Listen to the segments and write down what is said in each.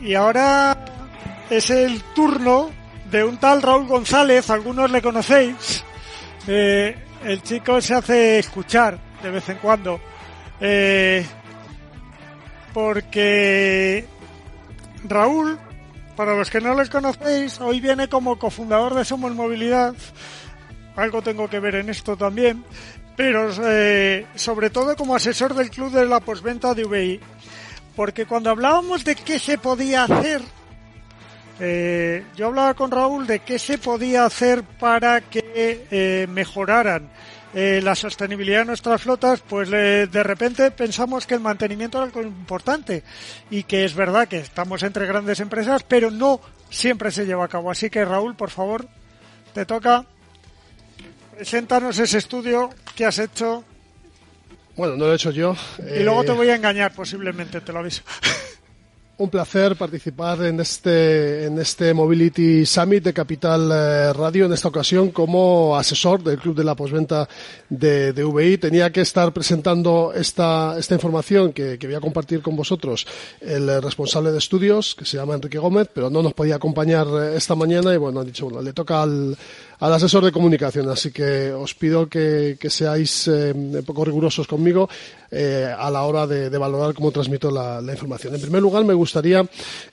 Y ahora es el turno de un tal Raúl González, algunos le conocéis. El chico se hace escuchar de vez en cuando, porque Raúl, para los que no les conocéis, hoy viene como cofundador de Somos Movilidad. Algo tengo que ver en esto también, pero sobre todo como asesor del club de la postventa de VI, porque cuando hablábamos de qué se podía hacer, yo hablaba con Raúl de qué se podía hacer para que mejoraran la sostenibilidad de nuestras flotas, pues de repente pensamos que el mantenimiento era algo importante, y que es verdad que estamos entre grandes empresas, pero no siempre se lleva a cabo. Así que Raúl, por favor, te toca. Preséntanos ese estudio que has hecho. Bueno, no lo he hecho yo. Y luego te voy a engañar, posiblemente, te lo aviso. Un placer participar en este Mobility Summit de Capital Radio, en esta ocasión como asesor del Club de la Postventa de VI. Tenía que estar presentando esta información que voy a compartir con vosotros el responsable de estudios, que se llama Enrique Gómez, pero no nos podía acompañar esta mañana y bueno, han dicho, bueno, le toca al asesor de comunicación, así que os pido que seáis un poco rigurosos conmigo a la hora de valorar cómo transmito la información. En primer lugar, me gustaría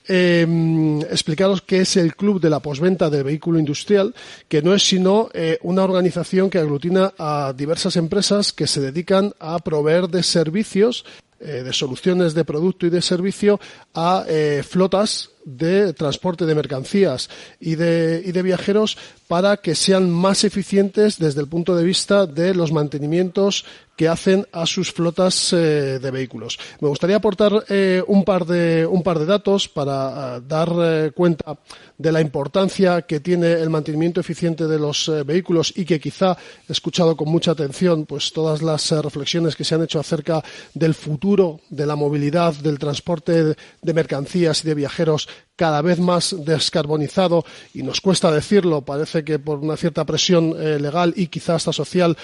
explicaros qué es el Club de la Postventa del Vehículo Industrial, que no es sino una organización que aglutina a diversas empresas que se dedican a proveer de servicios, de soluciones de producto y de servicio a flotas de transporte de mercancías y de viajeros, para que sean más eficientes desde el punto de vista de los mantenimientos que hacen a sus flotas de vehículos. Me gustaría aportar un par de datos para dar cuenta de la importancia que tiene el mantenimiento eficiente de los vehículos, y que quizá he escuchado con mucha atención pues todas las reflexiones que se han hecho acerca del futuro de la movilidad, del transporte de mercancías y de viajeros, cada vez más descarbonizado, y nos cuesta decirlo, parece que por una cierta presión legal y quizá hasta social,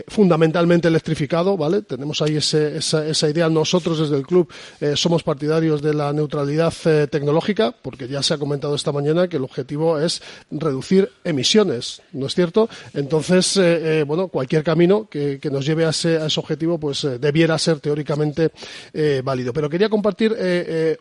fundamentalmente electrificado, ¿vale? Tenemos ahí esa idea. Nosotros desde el club somos partidarios de la neutralidad tecnológica, porque ya se ha comentado esta mañana que el objetivo es reducir emisiones, ¿no es cierto? Entonces, bueno, cualquier camino que nos lleve a ese objetivo, pues debiera ser teóricamente válido. Pero quería compartir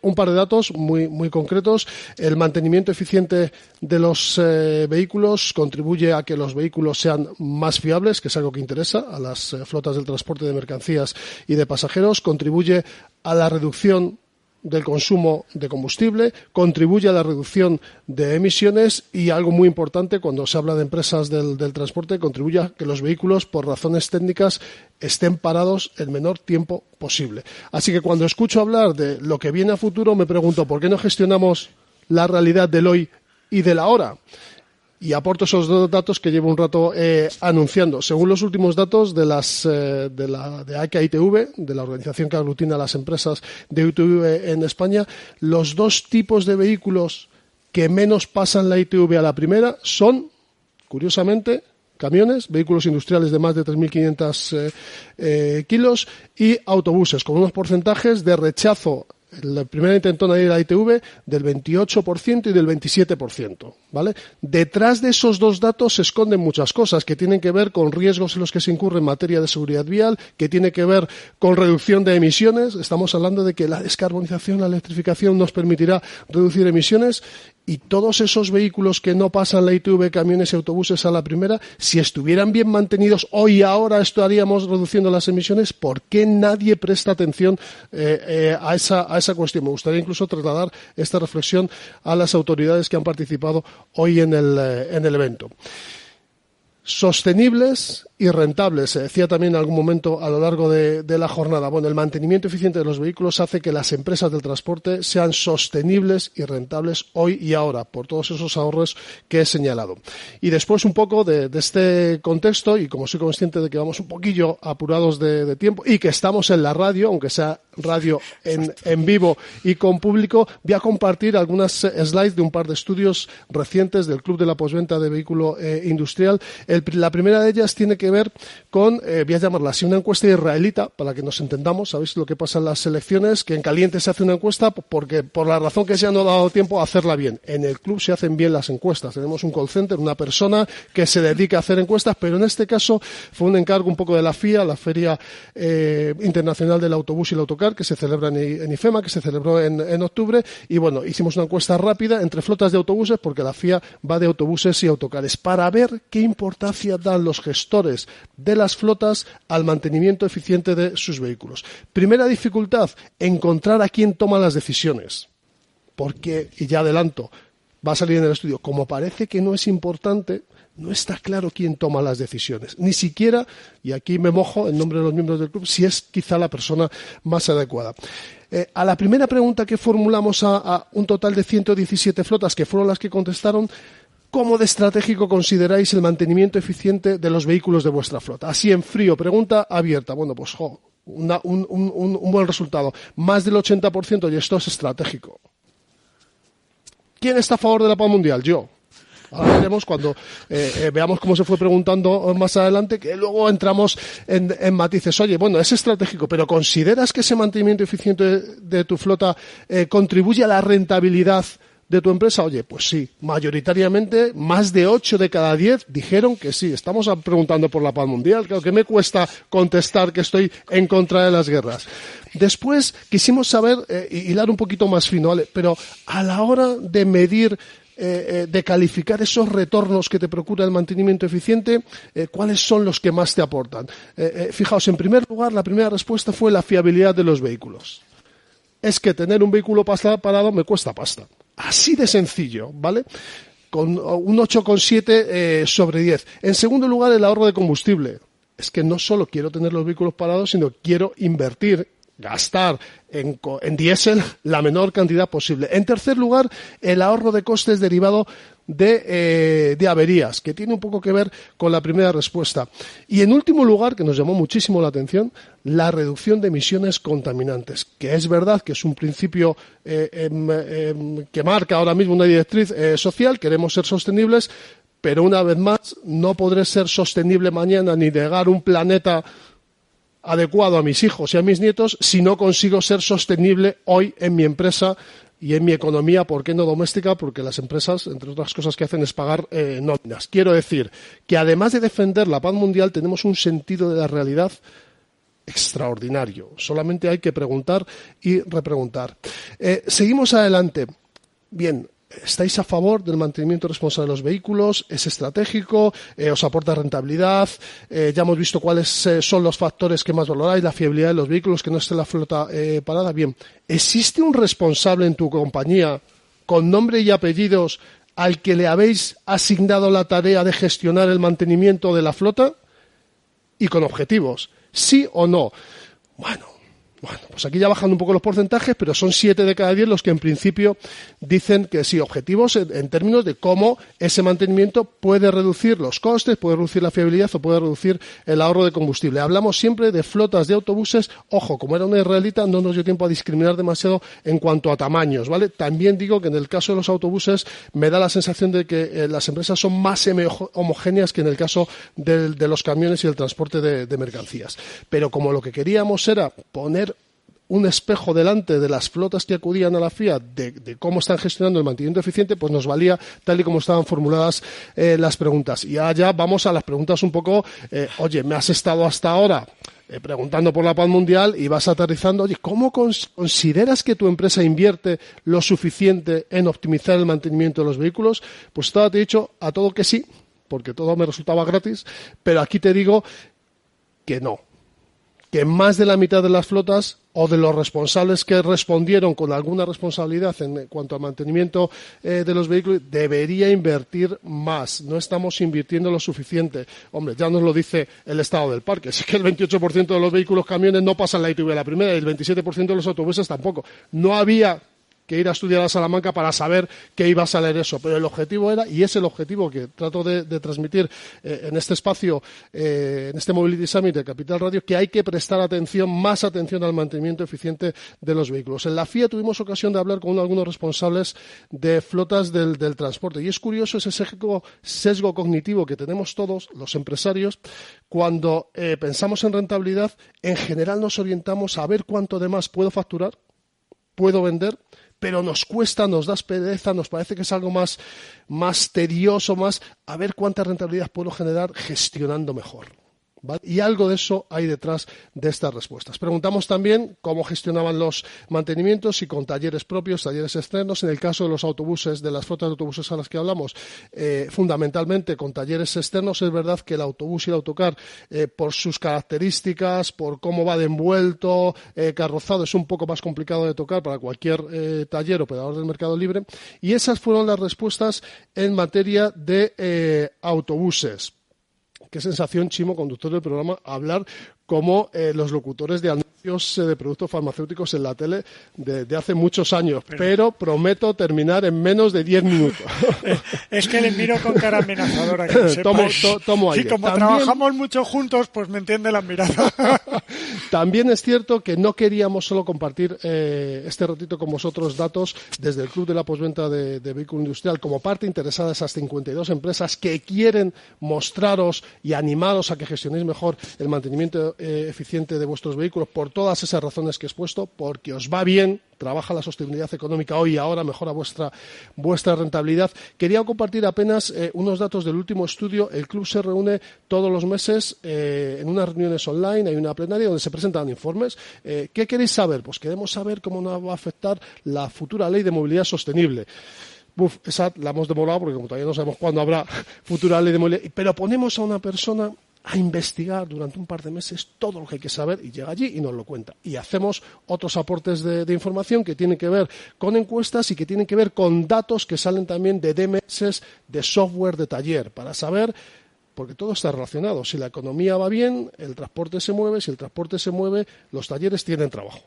un par de datos muy concretos. El mantenimiento eficiente de los vehículos contribuye a que los vehículos sean más fiables, que es algo que interesa a las flotas del transporte de mercancías y de pasajeros, contribuye a la reducción del consumo de combustible, contribuye a la reducción de emisiones, y algo muy importante cuando se habla de empresas del transporte, contribuye a que los vehículos, por razones técnicas, estén parados el menor tiempo posible. Así que cuando escucho hablar de lo que viene a futuro, me pregunto ¿por qué no gestionamos la realidad del hoy y del ahora? Y aporto esos dos datos que llevo un rato anunciando. Según los últimos datos de AECA ITV, de la organización que aglutina a las empresas de ITV en España, los dos tipos de vehículos que menos pasan la ITV a la primera son, curiosamente, camiones, vehículos industriales de más de 3.500 kilos, y autobuses, con unos porcentajes de rechazo la primera intentona de la ITV del 28% y del 27%, ¿vale? Detrás de esos dos datos se esconden muchas cosas que tienen que ver con riesgos en los que se incurre en materia de seguridad vial, que tiene que ver con reducción de emisiones. Estamos hablando de que la descarbonización, la electrificación nos permitirá reducir emisiones, y todos esos vehículos que no pasan la ITV, camiones y autobuses a la primera, si estuvieran bien mantenidos, hoy y ahora estaríamos reduciendo las emisiones. ¿Por qué nadie presta atención a esa cuestión? Me gustaría incluso trasladar esta reflexión a las autoridades que han participado hoy en el evento. Sostenibles y rentables, se decía también en algún momento a lo largo de la jornada. Bueno, el mantenimiento eficiente de los vehículos hace que las empresas del transporte sean sostenibles y rentables hoy y ahora, por todos esos ahorros que he señalado. Y después un poco de este contexto, y como soy consciente de que vamos un poquillo apurados de tiempo y que estamos en la radio, aunque sea radio en vivo y con público, voy a compartir algunas slides de un par de estudios recientes del Club de la Postventa de Vehículo Industrial. La primera de ellas tiene que ver con, voy a llamarla así, una encuesta israelita, para que nos entendamos. Sabéis lo que pasa en las elecciones, que en caliente se hace una encuesta porque por la razón que sea no ha dado tiempo a hacerla bien. En el club se hacen bien las encuestas. Tenemos un call center, una persona que se dedica a hacer encuestas, pero en este caso fue un encargo un poco de la FIA, la Feria Internacional del Autobús y el Autocar, que se celebra en IFEMA, que se celebró en octubre, y bueno, hicimos una encuesta rápida entre flotas de autobuses, porque la FIA va de autobuses y autocares, para ver qué importancia dan los gestores de las flotas al mantenimiento eficiente de sus vehículos. Primera dificultad, encontrar a quién toma las decisiones, porque, y ya adelanto, va a salir en el estudio, como parece que no es importante, no está claro quién toma las decisiones. Ni siquiera, y aquí me mojo en nombre de los miembros del club, si es quizá la persona más adecuada. A la primera pregunta que formulamos a un total de 117 flotas, que fueron las que contestaron, ¿cómo de estratégico consideráis el mantenimiento eficiente de los vehículos de vuestra flota? Así en frío, pregunta abierta. Bueno, pues un buen resultado. Más del 80%, y esto es estratégico. ¿Quién está a favor de la paz mundial? Yo. Ahora veremos cuando veamos cómo se fue preguntando más adelante, que luego entramos en matices. Oye, bueno, es estratégico, pero ¿consideras que ese mantenimiento eficiente de tu flota contribuye a la rentabilidad de tu empresa? Oye, pues sí, mayoritariamente más de 8 de cada 10 dijeron que sí. Estamos preguntando por la paz mundial, claro que me cuesta contestar que estoy en contra de las guerras. Después quisimos saber, hilar un poquito más fino, ¿vale? Pero a la hora de medir, de calificar esos retornos que te procura el mantenimiento eficiente, ¿cuáles son los que más te aportan? Fijaos, en primer lugar, la primera respuesta fue la fiabilidad de los vehículos. Es que tener un vehículo parado me cuesta pasta. Así de sencillo, ¿vale? Con un 8,7 sobre 10. En segundo lugar, el ahorro de combustible. Es que no solo quiero tener los vehículos parados, sino quiero invertir, gastar en diésel la menor cantidad posible. En tercer lugar, el ahorro de costes derivado de averías, que tiene un poco que ver con la primera respuesta. Y en último lugar, que nos llamó muchísimo la atención, la reducción de emisiones contaminantes, que es verdad que es un principio que marca ahora mismo una directriz social. Queremos ser sostenibles, pero una vez más no podré ser sostenible mañana ni llegar a un planeta adecuado a mis hijos y a mis nietos si no consigo ser sostenible hoy en mi empresa y en mi economía, ¿por qué no doméstica? Porque las empresas, entre otras cosas que hacen, es pagar nóminas. Quiero decir que además de defender la paz mundial, tenemos un sentido de la realidad extraordinario. Solamente hay que preguntar y repreguntar. Seguimos adelante. Bien. ¿Estáis a favor del mantenimiento responsable de los vehículos? ¿Es estratégico? ¿Os aporta rentabilidad? Ya hemos visto cuáles son los factores que más valoráis, la fiabilidad de los vehículos, que no esté la flota parada. Bien, ¿existe un responsable en tu compañía con nombre y apellidos al que le habéis asignado la tarea de gestionar el mantenimiento de la flota? Y con objetivos, ¿sí o no? Bueno, pues aquí ya bajan un poco los porcentajes, pero son 7 de cada 10 los que en principio dicen que sí, objetivos en términos de cómo ese mantenimiento puede reducir los costes, puede reducir la fiabilidad o puede reducir el ahorro de combustible. Hablamos siempre de flotas de autobuses. Ojo, como era una israelita, no nos dio tiempo a discriminar demasiado en cuanto a tamaños, ¿vale? También digo que en el caso de los autobuses me da la sensación de que las empresas son más homogéneas que en el caso de los camiones y el transporte de mercancías. Pero como lo que queríamos era poner un espejo delante de las flotas que acudían a la FIA de cómo están gestionando el mantenimiento eficiente, pues nos valía tal y como estaban formuladas las preguntas. Y ya vamos a las preguntas un poco, oye, me has estado hasta ahora preguntando por la paz mundial y vas aterrizando, oye, ¿cómo consideras que tu empresa invierte lo suficiente en optimizar el mantenimiento de los vehículos? Pues te he dicho a todo que sí, porque todo me resultaba gratis, pero aquí te digo que no. Que más de la mitad de las flotas o de los responsables que respondieron con alguna responsabilidad en cuanto al mantenimiento de los vehículos debería invertir más. No estamos invirtiendo lo suficiente. Hombre, ya nos lo dice el estado del parque. Es que el 28% de los vehículos camiones no pasan la ITV a la primera y el 27% de los autobuses tampoco. No había que ir a estudiar a Salamanca para saber que iba a salir eso. Pero el objetivo era, y es el objetivo que trato de transmitir en este espacio, en este Mobility Summit de Capital Radio, que hay que prestar más atención al mantenimiento eficiente de los vehículos. En la FIA tuvimos ocasión de hablar con algunos responsables de flotas del transporte. Y es curioso ese sesgo cognitivo que tenemos todos los empresarios cuando pensamos en rentabilidad. En general nos orientamos a ver cuánto de más puedo facturar, puedo vender, pero nos cuesta, nos da pereza, nos parece que es algo más tedioso, más a ver cuánta rentabilidad puedo generar gestionando mejor. ¿Vale? Y algo de eso hay detrás de estas respuestas. Preguntamos también cómo gestionaban los mantenimientos, y con talleres propios, talleres externos. En el caso de los autobuses, de las flotas de autobuses a las que hablamos, fundamentalmente con talleres externos. Es verdad que el autobús y el autocar, por sus características, por cómo va de envuelto, carrozado, es un poco más complicado de tocar para cualquier taller operador del mercado libre. Y esas fueron las respuestas en materia de autobuses. Qué sensación, Chimo, conductor del programa, hablar como los locutores de anuncios de productos farmacéuticos en la tele de hace muchos años, pero prometo terminar en menos de 10 minutos. Es que le miro con cara amenazadora. Que tomo aire. Y como trabajamos mucho juntos, pues me entiende la mirada. También es cierto que no queríamos solo compartir este ratito con vosotros datos desde el Club de la Postventa de Vehículo Industrial como parte interesada de esas 52 empresas que quieren mostraros y animaros a que gestionéis mejor el mantenimiento eficiente de vuestros vehículos por todas esas razones que he expuesto, porque os va bien, trabaja la sostenibilidad económica hoy y ahora, mejora vuestra rentabilidad. Quería compartir apenas unos datos del último estudio. El club se reúne todos los meses en unas reuniones online, hay una plenaria donde se presentan informes. ¿Qué queréis saber? Pues queremos saber cómo nos va a afectar la futura ley de movilidad sostenible. Esa la hemos demorado porque como todavía no sabemos cuándo habrá futura ley de movilidad, pero ponemos a una persona a investigar durante un par de meses todo lo que hay que saber y llega allí y nos lo cuenta. Y hacemos otros aportes de información que tienen que ver con encuestas y que tienen que ver con datos que salen también de DMS, de software de taller, para saber, porque todo está relacionado. Si la economía va bien, el transporte se mueve. Si el transporte se mueve, los talleres tienen trabajo.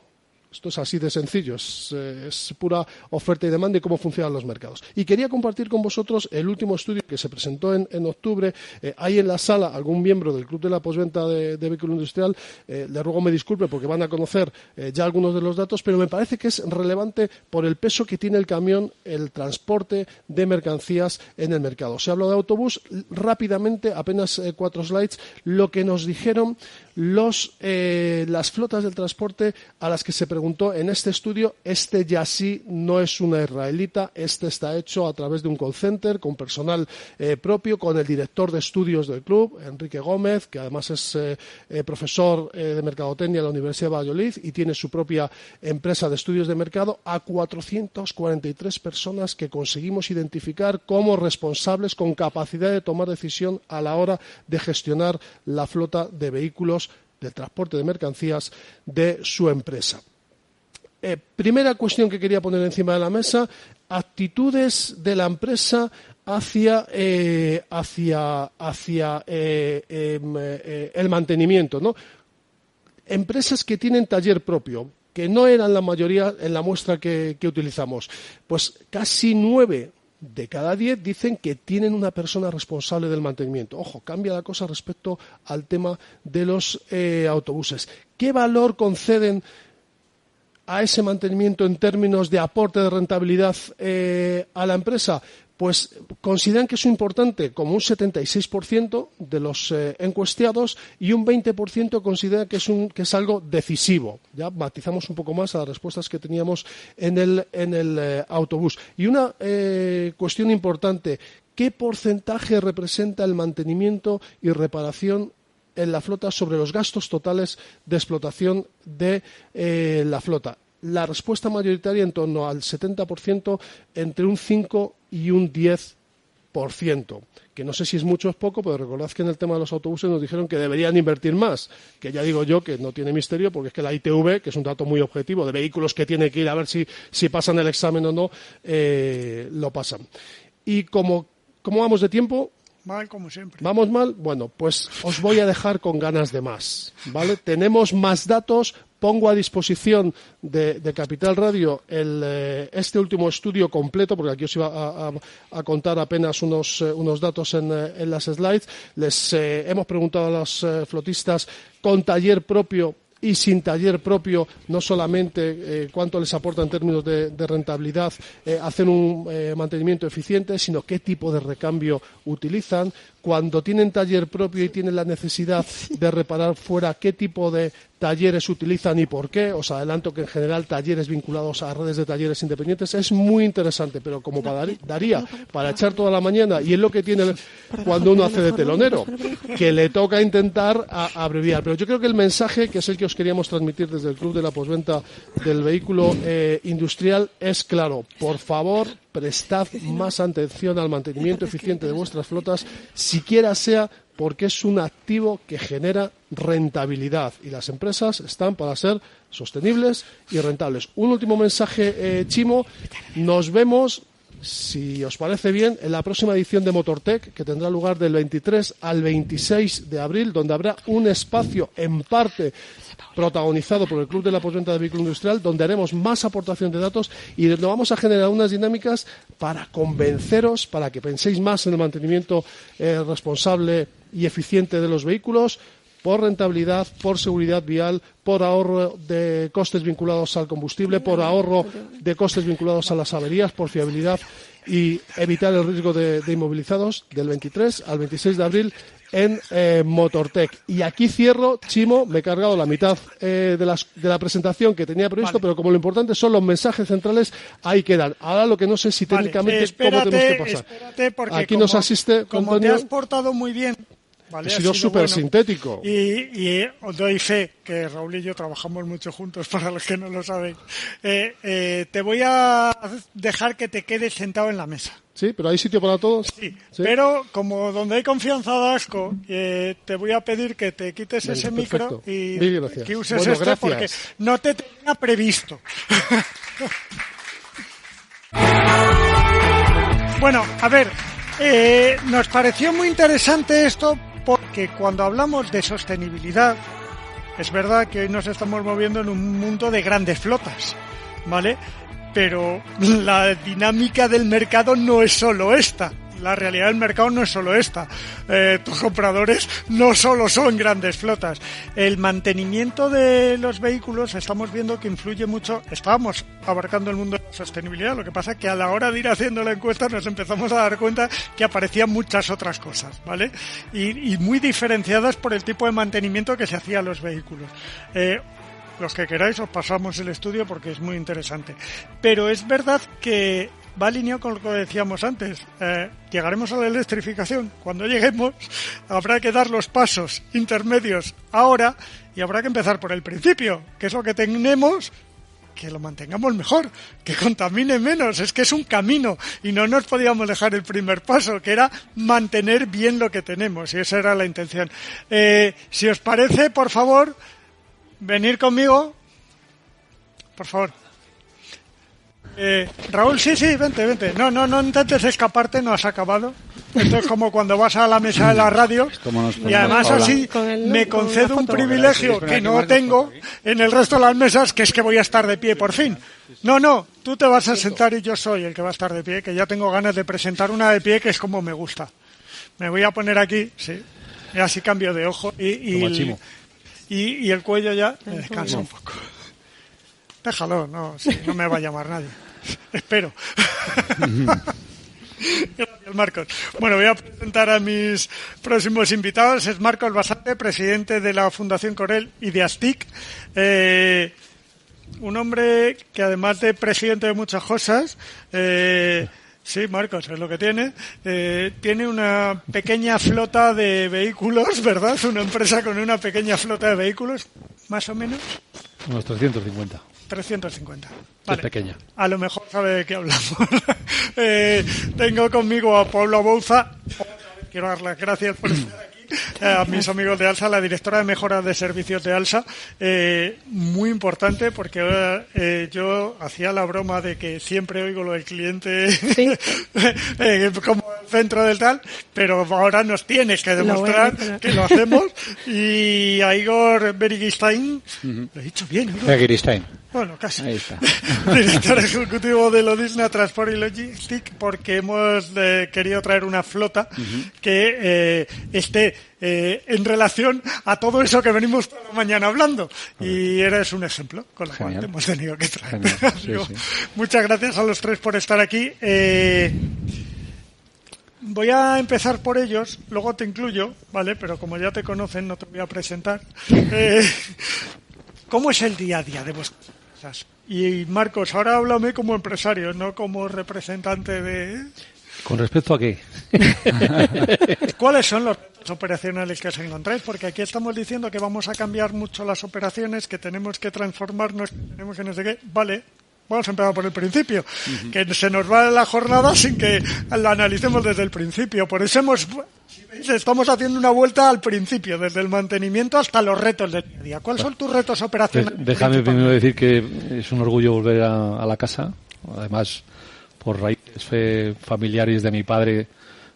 Esto es así de sencillo, es pura oferta y demanda y cómo funcionan los mercados. Y quería compartir con vosotros el último estudio que se presentó en octubre. Hay en la sala algún miembro del Club de la Postventa de Vehículo Industrial. Le ruego me disculpe porque van a conocer ya algunos de los datos, pero me parece que es relevante por el peso que tiene el camión, el transporte de mercancías en el mercado. Se habla de autobús, rápidamente, apenas 4 slides, lo que nos dijeron las flotas del transporte a las que se preguntó en este estudio. Este ya sí no es una israelita, este está hecho a través de un call center con personal propio, con el director de estudios del club, Enrique Gómez, que además es profesor de mercadotecnia en la Universidad de Valladolid y tiene su propia empresa de estudios de mercado, a 443 personas que conseguimos identificar como responsables con capacidad de tomar decisión a la hora de gestionar la flota de vehículos del transporte de mercancías de su empresa. Primera cuestión que quería poner encima de la mesa: actitudes de la empresa hacia el mantenimiento, ¿no? Empresas que tienen taller propio, que no eran la mayoría en la muestra que utilizamos, pues casi 9 de cada 10 dicen que tienen una persona responsable del mantenimiento. Ojo, cambia la cosa respecto al tema de los autobuses. ¿Qué valor conceden a ese mantenimiento en términos de aporte de rentabilidad a la empresa? Pues consideran que es importante, como un 76% de los encuestados, y un 20% considera que es algo decisivo. Ya matizamos un poco más a las respuestas que teníamos en el autobús. Y una cuestión importante: ¿qué porcentaje representa el mantenimiento y reparación en la flota sobre los gastos totales de explotación de la flota? La respuesta mayoritaria en torno al 70%, entre un 5 y un 10%, que no sé si es mucho o es poco, pero recordad que en el tema de los autobuses nos dijeron que deberían invertir más, que ya digo yo que no tiene misterio, porque es que la ITV, que es un dato muy objetivo de vehículos que tiene que ir a ver si pasan el examen o no, lo pasan. Y como vamos de tiempo, mal como siempre. ¿Vamos mal? Bueno, pues os voy a dejar con ganas de más, ¿vale? Tenemos más datos. Pongo a disposición de Capital Radio este último estudio completo, porque aquí os iba a contar apenas unos datos en las slides. Les hemos preguntado a los flotistas con taller propio y sin taller propio, no solamente cuánto les aporta en términos de rentabilidad hacer un mantenimiento eficiente, sino qué tipo de recambio utilizan. Cuando tienen taller propio y tienen la necesidad de reparar fuera, qué tipo de talleres utilizan y por qué. Os adelanto que en general talleres vinculados a redes de talleres independientes es muy interesante, pero como daría para echar toda la mañana, y es lo que tiene cuando uno hace de telonero, que le toca intentar abreviar. Pero yo creo que el mensaje, que es el que os queríamos transmitir desde el Club de la Postventa del Vehículo Industrial, es claro. Por favor, prestad más atención al mantenimiento eficiente de vuestras flotas, siquiera sea porque es un activo que genera rentabilidad y las empresas están para ser sostenibles y rentables. Un último mensaje, Chimo. Nos vemos, si os parece bien, en la próxima edición de Motortech, que tendrá lugar del 23 al 26 de abril, donde habrá un espacio en parte protagonizado por el Club de la Postventa de Vehículo Industrial, donde haremos más aportación de datos y donde vamos a generar unas dinámicas para convenceros, para que penséis más en el mantenimiento responsable y eficiente de los vehículos, por rentabilidad, por seguridad vial, por ahorro de costes vinculados al combustible, por ahorro de costes vinculados a las averías, por fiabilidad y evitar el riesgo de inmovilizados, del 23 al 26 de abril en Motortech. Y aquí cierro, Chimo, me he cargado la mitad de la presentación que tenía previsto, pero como lo importante son los mensajes centrales, ahí quedan. Ahora lo que no sé si técnicamente cómo tenemos que pasar. Espérate, porque aquí nos asiste como Antonio. Te has portado muy bien. Vale, ha sido súper sintético. Y os doy fe que Raúl y yo trabajamos mucho juntos, para los que no lo saben. Te voy a dejar que te quedes sentado en la mesa. Sí, pero hay sitio para todos. Sí, pero como donde hay confianza da asco, te voy a pedir que te quites ese micro y que uses porque no te tenía previsto. Bueno, a ver, nos pareció muy interesante esto porque cuando hablamos de sostenibilidad, es verdad que hoy nos estamos moviendo en un mundo de grandes flotas, ¿vale? Pero la dinámica del mercado no es solo esta. La realidad del mercado no es solo esta. Tus compradores no solo son grandes flotas. El mantenimiento de los vehículos estamos viendo que influye mucho. Estábamos abarcando el mundo de la sostenibilidad. Lo que pasa es que a la hora de ir haciendo la encuesta nos empezamos a dar cuenta que aparecían muchas otras cosas, ¿vale? Y muy diferenciadas por el tipo de mantenimiento que se hacía a los vehículos. Los que queráis os pasamos el estudio porque es muy interesante. Pero es verdad que va alineado con lo que decíamos antes. Llegaremos a la electrificación. Cuando lleguemos habrá que dar los pasos intermedios ahora y habrá que empezar por el principio, que es lo que tenemos, que lo mantengamos mejor, que contamine menos. Es que es un camino y no nos podíamos dejar el primer paso, que era mantener bien lo que tenemos, y esa era la intención. Si os parece, por favor, venir conmigo, por favor. Raúl, sí, vente. No intentes escaparte, no has acabado. Esto es como cuando vas a la mesa de la radio y además así me concedo un privilegio que no tengo en el resto de las mesas, que es que voy a estar de pie por fin. No, tú te vas a sentar y yo soy el que va a estar de pie, que ya tengo ganas de presentar una de pie que es como me gusta. Me voy a poner aquí, sí, y así cambio de ojo y el cuello ya me descansa un poco. Déjalo, no me va a llamar nadie. Espero. Gracias, Marcos. Bueno, voy a presentar a mis próximos invitados. Es Marcos Basarte, presidente de la Fundación Corel y de ASTIC. Un hombre que además de presidente de muchas cosas, sí, Marcos, es lo que tiene. Tiene una pequeña flota de vehículos, ¿verdad? Una empresa con una pequeña flota de vehículos, más o menos. Unos 350. 350. Vale. Es pequeña. A lo mejor sabe de qué hablamos. Tengo conmigo a Pablo Bouza. Quiero dar las gracias por estar aquí. A mis amigos de ALSA, la directora de mejoras de servicios de ALSA. Muy importante porque yo hacía la broma de que siempre oigo lo del cliente. ¿Sí? Como centro del tal, pero ahora nos tienes que demostrar que lo hacemos. Y a Igor Begiristain, lo he dicho bien, Igor. Begiristain. Bueno, casi. Ahí está. Director ejecutivo de Logista Transport y Logistics, porque hemos querido traer una flota que esté en relación a todo eso que venimos toda la mañana hablando. Y eres un ejemplo, con lo cual te hemos tenido que traer. Sí, sí. Muchas gracias a los tres por estar aquí. Voy a empezar por ellos, luego te incluyo, ¿vale? Pero como ya te conocen, no te voy a presentar. ¿Cómo es el día a día de vuestras empresas? Y Marcos, ahora háblame como empresario, no como representante de... ¿Con respecto a qué? ¿Cuáles son los retos operacionales que os encontráis? Porque aquí estamos diciendo que vamos a cambiar mucho las operaciones, que tenemos que transformarnos, que tenemos que no sé qué. Vale, vamos a empezar por el principio. Que se nos va la jornada sin que la analicemos desde el principio. Por eso estamos haciendo una vuelta al principio, desde el mantenimiento hasta los retos del día a día. ¿Cuáles son tus retos operacionales? Déjame primero decir que es un orgullo volver a la casa. Además, por raíces familiares de mi padre,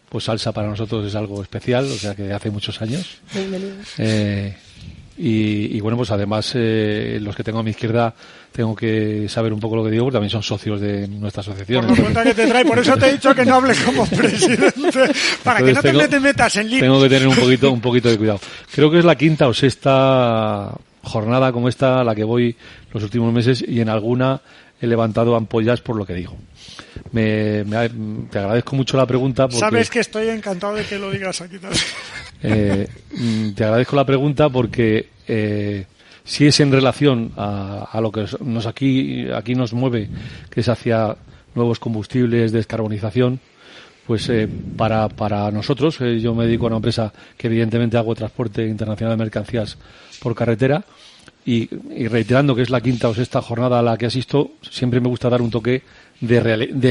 pues Salsa para nosotros es algo especial, o sea que hace muchos años. Y bueno, pues además los que tengo a mi izquierda tengo que saber un poco lo que digo, porque también son socios de nuestra asociación. Por la cuenta que te trae, por eso te he dicho que no hables como presidente, para entonces que no te metas en líos. Tengo que tener un poquito de cuidado. Creo que es la quinta o sexta jornada como esta a la que voy los últimos meses, y en alguna he levantado ampollas por lo que digo. Te agradezco mucho la pregunta. Porque, sabes que estoy encantado de que lo digas aquí también. Te agradezco la pregunta porque si es en relación a lo que aquí nos mueve, que es hacia nuevos combustibles, descarbonización, pues para nosotros, yo me dedico a una empresa que evidentemente hago transporte internacional de mercancías por carretera, y reiterando que es la quinta o sexta jornada a la que asisto, siempre me gusta dar un toque de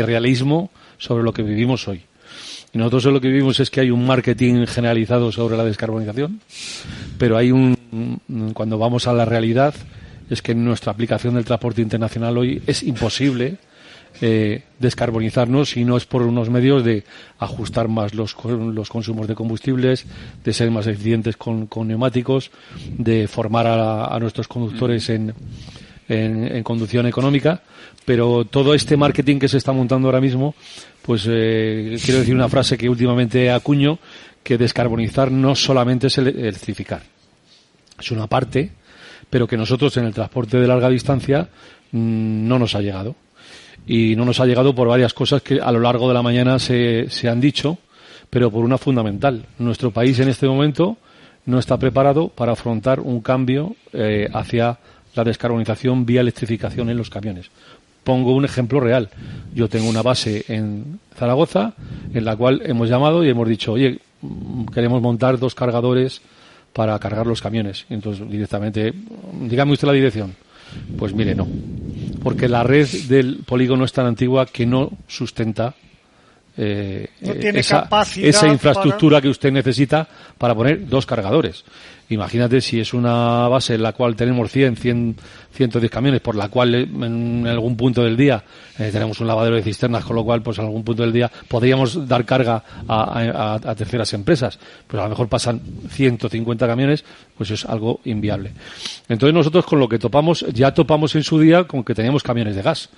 realismo sobre lo que vivimos hoy. Y nosotros lo que vivimos es que hay un marketing generalizado sobre la descarbonización, pero cuando vamos a la realidad, es que en nuestra aplicación del transporte internacional hoy es imposible descarbonizarnos si no es por unos medios de ajustar más los consumos de combustibles, de ser más eficientes con neumáticos, de formar a nuestros conductores en conducción económica. Pero todo este marketing que se está montando ahora mismo, pues quiero decir una frase que últimamente acuño, que descarbonizar no solamente es electrificar, es una parte, pero que nosotros en el transporte de larga distancia no nos ha llegado. Y no nos ha llegado por varias cosas que a lo largo de la mañana se han dicho, pero por una fundamental. Nuestro país en este momento no está preparado para afrontar un cambio hacia la descarbonización vía electrificación en los camiones. Pongo un ejemplo real. Yo tengo una base en Zaragoza en la cual hemos llamado y hemos dicho, oye, queremos montar 2 cargadores para cargar los camiones. Entonces, directamente, dígame usted la dirección. Pues mire, no. Porque la red del polígono es tan antigua que no sustenta esa infraestructura que usted necesita para poner 2 cargadores. Imagínate si es una base en la cual tenemos 110 camiones, por la cual en algún punto del día tenemos un lavadero de cisternas, con lo cual pues en algún punto del día podríamos dar carga a terceras empresas. Pues a lo mejor pasan 150 camiones, pues es algo inviable. Entonces nosotros con lo que topamos en su día con que teníamos camiones de gas.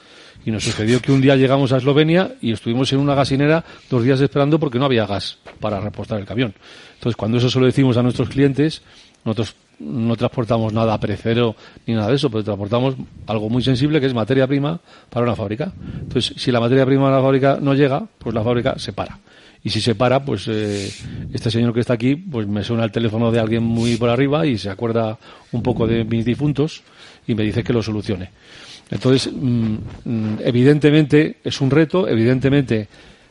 Y nos sucedió que un día llegamos a Eslovenia y estuvimos en una gasinera 2 días esperando porque no había gas para repostar el camión. Entonces, cuando eso se lo decimos a nuestros clientes, nosotros no transportamos nada perecedero ni nada de eso, pero transportamos algo muy sensible que es materia prima para una fábrica. Entonces, si la materia prima de la fábrica no llega, pues la fábrica se para. Y si se para, pues este señor que está aquí, pues me suena el teléfono de alguien muy por arriba y se acuerda un poco de mis difuntos y me dice que lo solucione. Entonces, evidentemente es un reto, evidentemente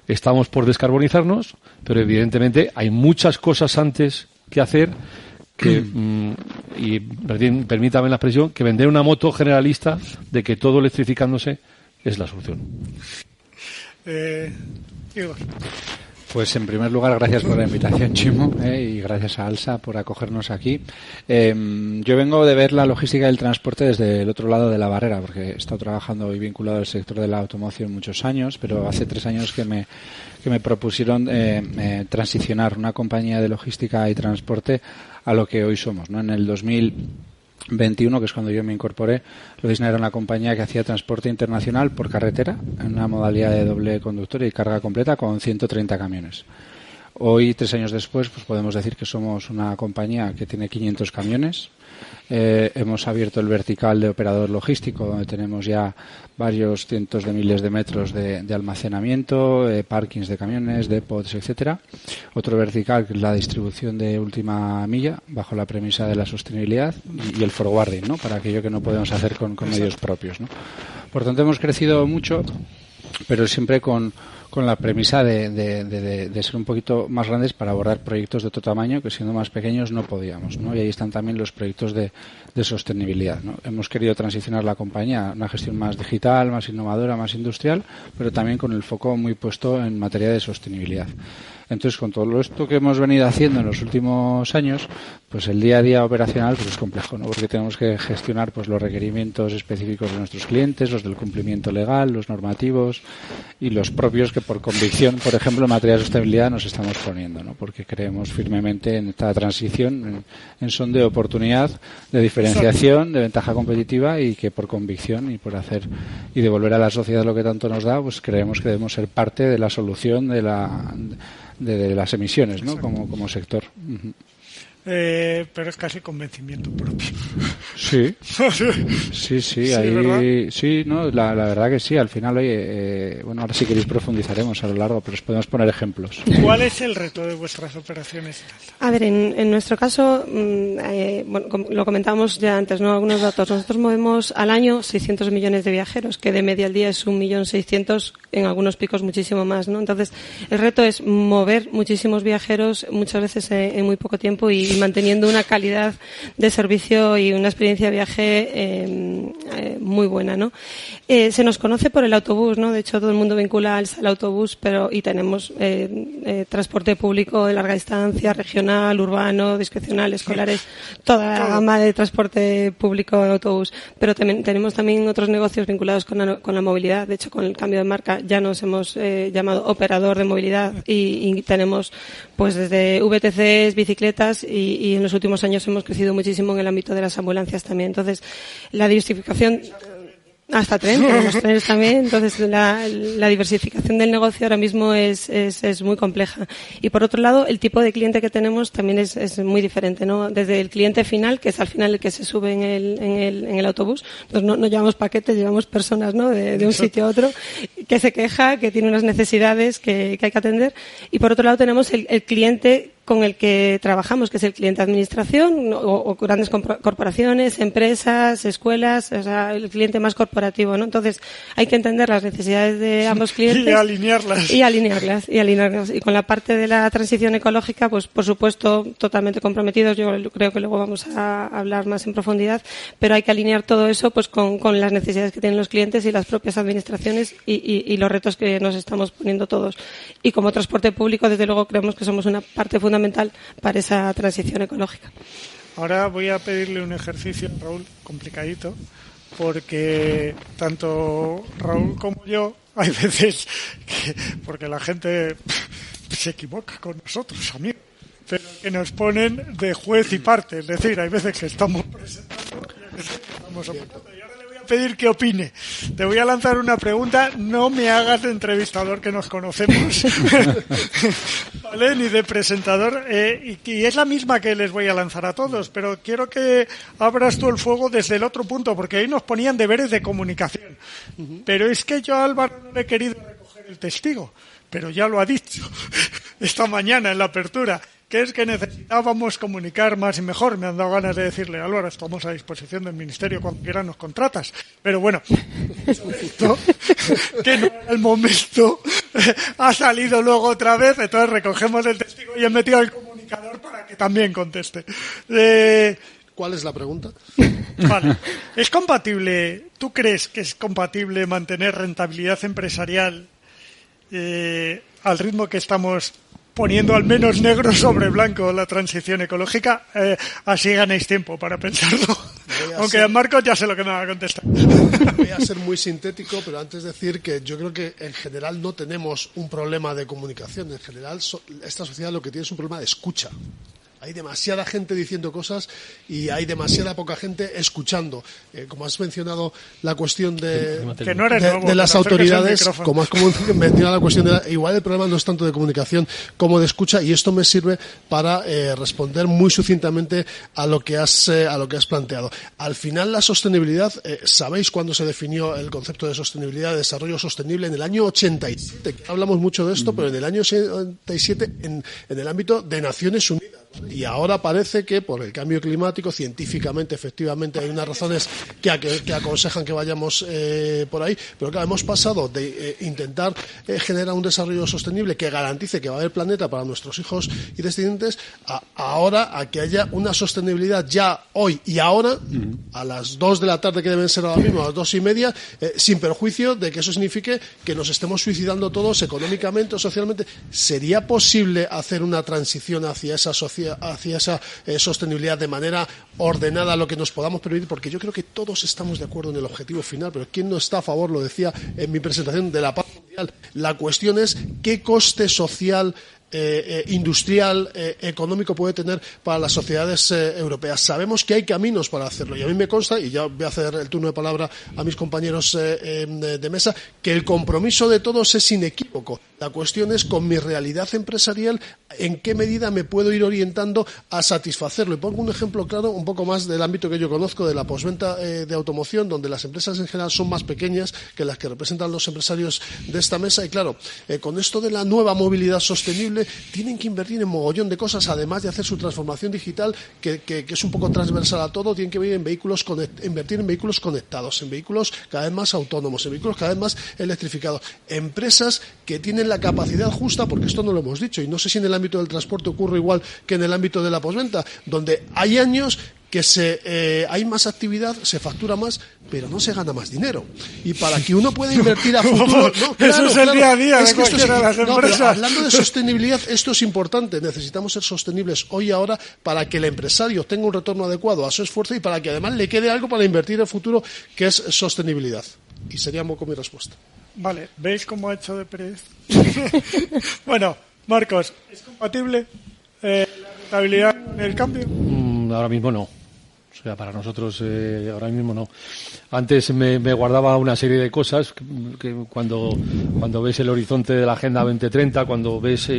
estamos por descarbonizarnos, pero evidentemente hay muchas cosas antes que hacer que, y permítame la expresión, que vender una moto generalista de que todo electrificándose es la solución. Pues en primer lugar, gracias por la invitación, Chimo, y gracias a ALSA por acogernos aquí. Yo vengo de ver la logística del transporte desde el otro lado de la barrera, porque he estado trabajando y vinculado al sector de la automoción muchos años, pero hace 3 años que me propusieron transicionar una compañía de logística y transporte a lo que hoy somos, ¿no? En el 2021, que es cuando yo me incorporé, Logisna era una compañía que hacía transporte internacional por carretera en una modalidad de doble conductor y carga completa con 130 camiones. Hoy, 3 años después, pues podemos decir que somos una compañía que tiene 500 camiones. Hemos abierto el vertical de operador logístico, donde tenemos ya varios cientos de miles de metros de almacenamiento, parkings de camiones, depots, etcétera. Otro vertical, que es la distribución de última milla, bajo la premisa de la sostenibilidad, y el forwarding, ¿no? Para aquello que no podemos hacer con medios propios, ¿no? Por tanto, hemos crecido mucho, pero siempre con la premisa de ser un poquito más grandes para abordar proyectos de otro tamaño que siendo más pequeños no podíamos, ¿no? Y ahí están también los proyectos de sostenibilidad, ¿no? Hemos querido transicionar la compañía a una gestión más digital, más innovadora, más industrial, pero también con el foco muy puesto en materia de sostenibilidad. Entonces, con todo esto que hemos venido haciendo en los últimos años, pues el día a día operacional pues es complejo, ¿no? Porque tenemos que gestionar pues los requerimientos específicos de nuestros clientes, los del cumplimiento legal, los normativos y los propios que por convicción, por ejemplo, en materia de sostenibilidad nos estamos poniendo, ¿no? Porque creemos firmemente en esta transición en son de oportunidad, de diferenciación, de ventaja competitiva y que por convicción y por hacer y devolver a la sociedad lo que tanto nos da, pues creemos que debemos ser parte de la solución de las emisiones, ¿no? Como sector. Uh-huh. Pero es casi convencimiento propio. Sí, ahí, sí, no, la verdad que sí. Al final, bueno, ahora si queréis profundizaremos a lo largo, pero os podemos poner ejemplos. ¿Cuál es el reto de vuestras operaciones? A ver, en nuestro caso, bueno, lo comentábamos ya antes, ¿no? Algunos datos. Nosotros movemos al año 600 millones de viajeros, que de media al día es 1.600.000, en algunos picos muchísimo más, ¿no? Entonces, el reto es mover muchísimos viajeros, muchas veces en muy poco tiempo y manteniendo una calidad de servicio y una experiencia de viaje muy buena, ¿no? Se nos conoce por el autobús, ¿no? De hecho, todo el mundo vincula al autobús, y tenemos transporte público de larga distancia, regional, urbano, discrecional, escolares, toda la gama de transporte público de autobús. Pero tenemos también otros negocios vinculados con la movilidad. De hecho, con el cambio de marca ya nos hemos llamado operador de movilidad y tenemos pues desde VTCs, bicicletas y en los últimos años hemos crecido muchísimo en el ámbito de las ambulancias también. Entonces, la diversificación hasta tenemos trenes también, entonces la diversificación del negocio ahora mismo es muy compleja. Y por otro lado, el tipo de cliente que tenemos también es muy diferente, ¿no? Desde el cliente final, que es al final el que se sube en el autobús, pues no llevamos paquetes, llevamos personas, ¿no? De un sitio a otro, que se queja, que tiene unas necesidades que hay que atender. Y por otro lado tenemos el cliente con el que trabajamos, que es el cliente de administración o grandes corporaciones, empresas, escuelas, o sea, el cliente más corporativo, ¿no? Entonces, hay que entender las necesidades de ambos clientes. Y alinearlas. Y con la parte de la transición ecológica, pues, por supuesto, totalmente comprometidos. Yo creo que luego vamos a hablar más en profundidad, pero hay que alinear todo eso, pues, con las necesidades que tienen los clientes y las propias administraciones y los retos que nos estamos poniendo todos. Y como transporte público, desde luego, creemos que somos una parte fundamental para esa transición ecológica. Ahora voy a pedirle un ejercicio a Raúl complicadito, porque tanto Raúl como yo hay veces porque la gente se equivoca con nosotros, amigos, pero que nos ponen de juez y parte, es decir, hay veces que estamos presentando y hay veces que estamos opinando. Pedir que opine. Te voy a lanzar una pregunta, no me hagas de entrevistador que nos conocemos, ¿vale? Ni de presentador, y es la misma que les voy a lanzar a todos, pero quiero que abras tú el fuego desde el otro punto, porque ahí nos ponían deberes de comunicación. Pero es que yo a Álvaro no le he querido recoger el testigo, pero ya lo ha dicho esta mañana en la apertura, que es que necesitábamos comunicar más y mejor. Me han dado ganas de decirle, Álvaro, estamos a disposición del Ministerio cuando quieras nos contratas. Pero bueno, esto, que no era el momento, ha salido luego otra vez, entonces recogemos el testigo y he metido al comunicador para que también conteste. ¿Cuál es la pregunta? Vale. ¿Es compatible, tú crees que es compatible mantener rentabilidad empresarial al ritmo que estamos poniendo al menos negro sobre blanco la transición ecológica, así ganéis tiempo para pensarlo. Aunque a Marcos ya sé lo que me va a contestar. Voy a ser muy sintético, pero antes decir que yo creo que en general no tenemos un problema de comunicación. En general, esta sociedad lo que tiene es un problema de escucha. Hay demasiada gente diciendo cosas y hay demasiada poca gente escuchando. Como has mencionado la cuestión de las autoridades, como has mencionado la cuestión igual el problema no es tanto de comunicación como de escucha, y esto me sirve para responder muy sucintamente a lo que has planteado. Al final, la sostenibilidad, ¿sabéis cuándo se definió el concepto de sostenibilidad, de desarrollo sostenible? En el año 87. Hablamos mucho de esto, pero en el año 87 en el ámbito de Naciones Unidas. Y ahora parece que por el cambio climático, científicamente, efectivamente, hay unas razones que aconsejan que vayamos por ahí, pero claro, hemos pasado de intentar generar un desarrollo sostenible que garantice que va a haber planeta para nuestros hijos y descendientes, ahora a que haya una sostenibilidad ya hoy y ahora, a las 2 de la tarde que deben ser ahora mismo, a las 2:30, sin perjuicio de que eso signifique que nos estemos suicidando todos económicamente o socialmente. ¿Sería posible hacer una transición hacia esa sostenibilidad de manera ordenada, lo que nos podamos permitir? Porque yo creo que todos estamos de acuerdo en el objetivo final, pero ¿quién no está a favor? Lo decía en mi presentación, de la paz mundial. La cuestión es qué coste social, industrial, económico puede tener para las sociedades europeas. Sabemos que hay caminos para hacerlo, y a mí me consta, y ya voy a hacer el turno de palabra a mis compañeros de mesa, que el compromiso de todos es inequívoco. La cuestión es, con mi realidad empresarial, en qué medida me puedo ir orientando a satisfacerlo. Y pongo un ejemplo claro, un poco más del ámbito que yo conozco, de la postventa de automoción, donde las empresas en general son más pequeñas que las que representan los empresarios de esta mesa. Y claro, con esto de la nueva movilidad sostenible, tienen que invertir en mogollón de cosas, además de hacer su transformación digital, que es un poco transversal a todo. Tienen que invertir en vehículos conectados, en vehículos cada vez más autónomos, en vehículos cada vez más electrificados. Empresas que tienen la capacidad justa, porque esto no lo hemos dicho, y no sé si en el ámbito del transporte ocurre igual que en el ámbito de la postventa, donde hay años que hay más actividad, se factura más, pero no se gana más dinero. Y para que uno pueda invertir a futuro... Eso es el día a día de cualquiera de las empresas. Pero hablando de sostenibilidad, esto es importante. Necesitamos ser sostenibles hoy y ahora para que el empresario tenga un retorno adecuado a su esfuerzo y para que además le quede algo para invertir en el futuro, que es sostenibilidad. Y sería un poco mi respuesta. Vale, ¿veis cómo ha hecho de Pérez? Bueno, Marcos, ¿es compatible la rentabilidad con el cambio? Ahora mismo no. O sea, para nosotros ahora mismo no. Antes me guardaba una serie de cosas que cuando ves el horizonte de la Agenda 2030, cuando ves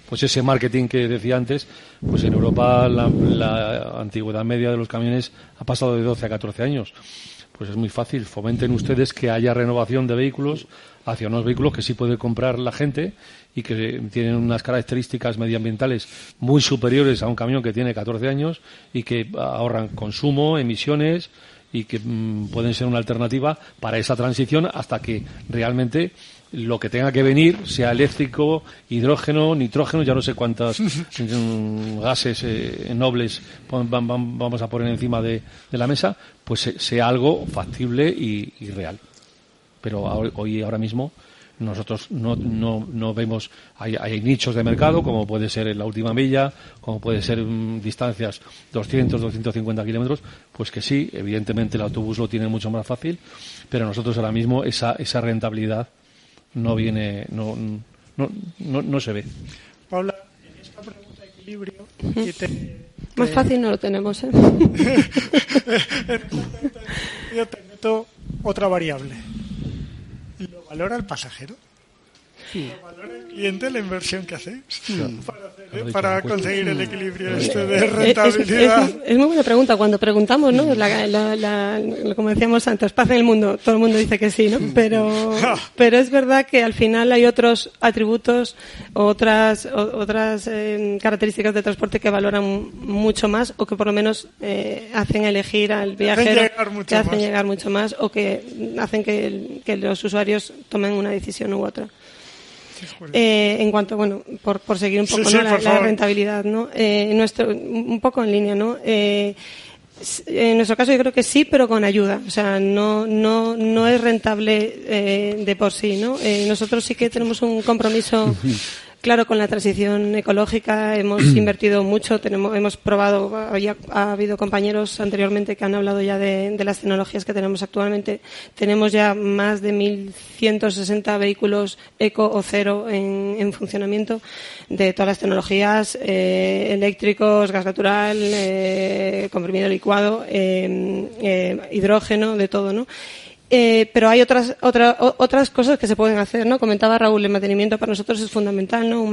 pues ese marketing que decía antes, pues en Europa la antigüedad media de los camiones ha pasado de 12 a 14 años. Pues es muy fácil, fomenten ustedes que haya renovación de vehículos hacia unos vehículos que sí puede comprar la gente y que tienen unas características medioambientales muy superiores a un camión que tiene 14 años y que ahorran consumo, emisiones y que pueden ser una alternativa para esa transición hasta que realmente lo que tenga que venir sea eléctrico, hidrógeno, nitrógeno, ya no sé cuántas gases nobles vamos a poner encima de la mesa, pues sea algo factible y real. Pero ahora mismo nosotros no vemos, hay nichos de mercado, como puede ser en la última milla, como puede ser distancias 200, 250 kilómetros, pues que sí, evidentemente el autobús lo tiene mucho más fácil, pero nosotros ahora mismo esa rentabilidad no viene, no se ve. Paula, en esta pregunta de equilibrio, más fácil no lo tenemos, ¿eh? Yo te meto otra variable. ¿Lo valora el pasajero? ¿Lo valora el cliente la inversión que hacéis para conseguir el equilibrio de rentabilidad? Es muy buena pregunta. Cuando preguntamos, ¿no? Como decíamos antes, paz en el mundo, todo el mundo dice que sí, ¿no? Pero es verdad que al final hay otros atributos, otras características de transporte que valoran mucho más o que por lo menos hacen elegir al viajero, que hacen llegar mucho más o que hacen que los usuarios tomen una decisión u otra. En cuanto, bueno, por seguir un poco la rentabilidad, ¿no? Un poco en línea, ¿no? En nuestro caso yo creo que sí, pero con ayuda. O sea, no es rentable de por sí, ¿no? Nosotros sí que tenemos un compromiso Claro, con la transición ecológica hemos invertido mucho, hemos probado, ha habido compañeros anteriormente que han hablado ya de las tecnologías que tenemos actualmente. Tenemos ya más de 1.160 vehículos eco o cero en funcionamiento de todas las tecnologías, eléctricos, gas natural, comprimido licuado, hidrógeno, de todo, ¿no? Pero hay otras cosas que se pueden hacer, ¿no? Comentaba Raúl, el mantenimiento para nosotros es fundamental, ¿no? Un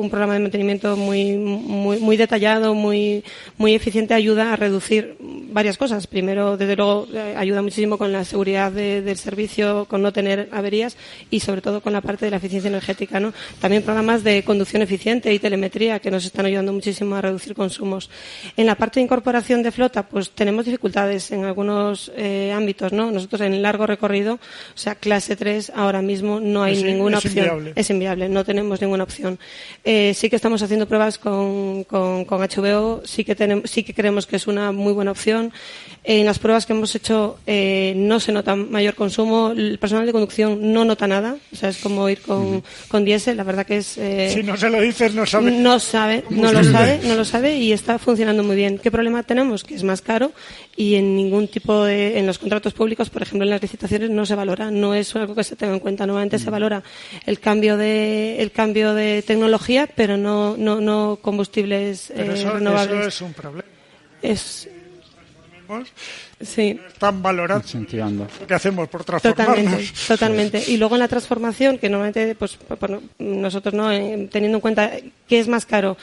programa de mantenimiento muy detallado, muy eficiente ayuda a reducir varias cosas. Primero, desde luego, ayuda muchísimo con la seguridad del servicio, con no tener averías y sobre todo con la parte de la eficiencia energética, ¿no? También programas de conducción eficiente y telemetría que nos están ayudando muchísimo a reducir consumos. En la parte de incorporación de flota, pues tenemos dificultades en algunos ámbitos, ¿no? Nosotros en largo recorrido, o sea, clase 3, ahora mismo no hay ninguna opción. Inviable. Es inviable, no tenemos ninguna opción. Sí que estamos haciendo pruebas con HVO, sí que creemos que es una muy buena opción. En las pruebas que hemos hecho no se nota mayor consumo, el personal de conducción no nota nada, o sea, es como ir con diésel, la verdad que es... si no se lo dices, no sabe. No lo sabe y está funcionando muy bien. ¿Qué problema tenemos? Que es más caro y en ningún tipo en los contratos públicos, por ejemplo, en las licitaciones no se valora, no es algo que se tenga en cuenta. Nuevamente se valora el cambio de tecnología, pero no combustibles renovables. Eso es un problema. Sí. Están valorando incentivando lo que hacemos por transformarnos. Totalmente. Y luego en la transformación, que normalmente, pues nosotros, ¿no? Teniendo en cuenta que es más caro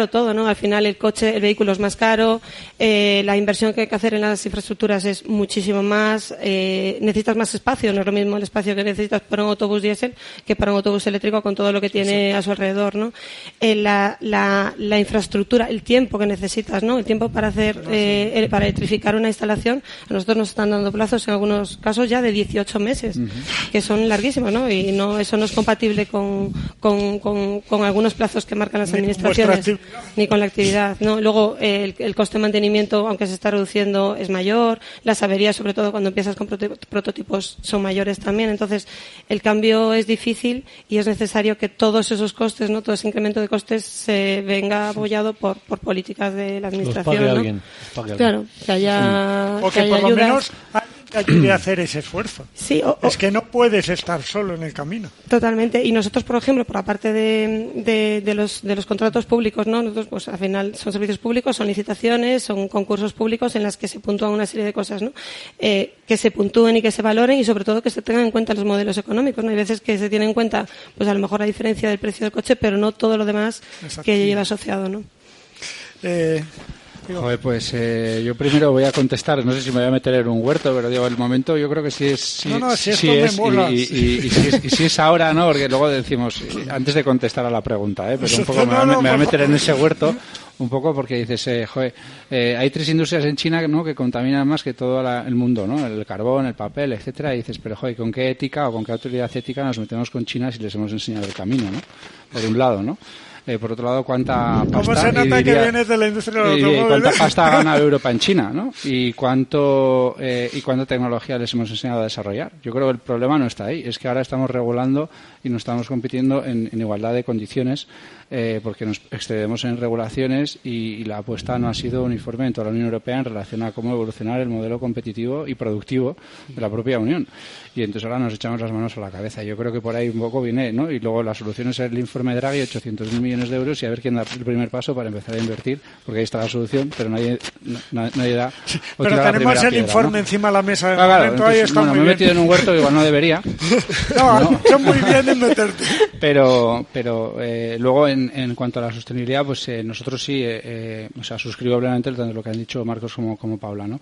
todo, ¿no? Al final el vehículo es más caro, la inversión que hay que hacer en las infraestructuras es muchísimo más, necesitas más espacio, no es lo mismo el espacio que necesitas para un autobús diésel que para un autobús eléctrico con todo lo que tiene a su alrededor, ¿no? La infraestructura, el tiempo que necesitas, ¿no? El tiempo para para electrificar una instalación, a nosotros nos están dando plazos en algunos casos ya de 18 meses, que son larguísimos, ¿no? Y eso no es compatible con algunos plazos que marcan las administraciones, ni con la actividad, ¿no? Luego, el coste de mantenimiento, aunque se está reduciendo, es mayor, las averías, sobre todo cuando empiezas con prototipos, son mayores también. Entonces, el cambio es difícil y es necesario que todos esos costes, ¿no? Todo ese incremento de costes se venga apoyado por políticas de la administración, los pague ¿no? alguien. Claro, que haya... O que por lo menos te ayude a hacer ese esfuerzo. Sí, es que no puedes estar solo en el camino. Totalmente. Y nosotros, por ejemplo, por la parte de los contratos públicos, ¿no? Nosotros, pues al final son servicios públicos, son licitaciones, son concursos públicos en las que se puntúan una serie de cosas, ¿no? Que se puntúen y que se valoren y sobre todo que se tengan en cuenta los modelos económicos, ¿no? Hay veces que se tiene en cuenta, pues a lo mejor la diferencia del precio del coche, pero no todo lo demás que lleva asociado, ¿no? Joder, pues yo primero voy a contestar, no sé si me voy a meter en un huerto, pero digo, el momento yo creo que sí es. Sí, si es y si es ahora, ¿no? Porque luego decimos, antes de contestar a la pregunta, pero un poco me voy a meter en ese huerto, un poco porque dices, hay 3 industrias en China, ¿no? Que contaminan más que todo el mundo, ¿no? El carbón, el papel, etcétera, y dices, pero ¿con qué ética o con qué autoridad ética nos metemos con China si les hemos enseñado el camino, ¿no? Por un lado, ¿no? Por otro lado, ¿cuánta pasta? ¿Cómo se nota que vienes de la industria del automóvil? ¿Cuánta pasta ha ganado Europa en China, ¿no? Y cuánta tecnología les hemos enseñado a desarrollar. Yo creo que el problema no está ahí. Es que ahora estamos regulando y no estamos compitiendo en igualdad de condiciones porque nos excedemos en regulaciones y la apuesta no ha sido uniforme en toda la Unión Europea en relación a cómo evolucionar el modelo competitivo y productivo de la propia Unión. Y entonces ahora nos echamos las manos a la cabeza. Yo creo que por ahí un poco viene, ¿no? Y luego la solución es el informe Draghi, 800.000 millones de euros y a ver quién da el primer paso para empezar a invertir, porque ahí está la solución, pero nadie da. Pero tenemos el informe, ¿no? Encima de la mesa de momento, entonces, ahí está muy me he metido en un huerto que igual no debería. No, yo muy bien en meterte. Pero luego en cuanto a la sostenibilidad, pues nosotros sí, suscribo plenamente tanto lo que han dicho Marcos como Paula, ¿no?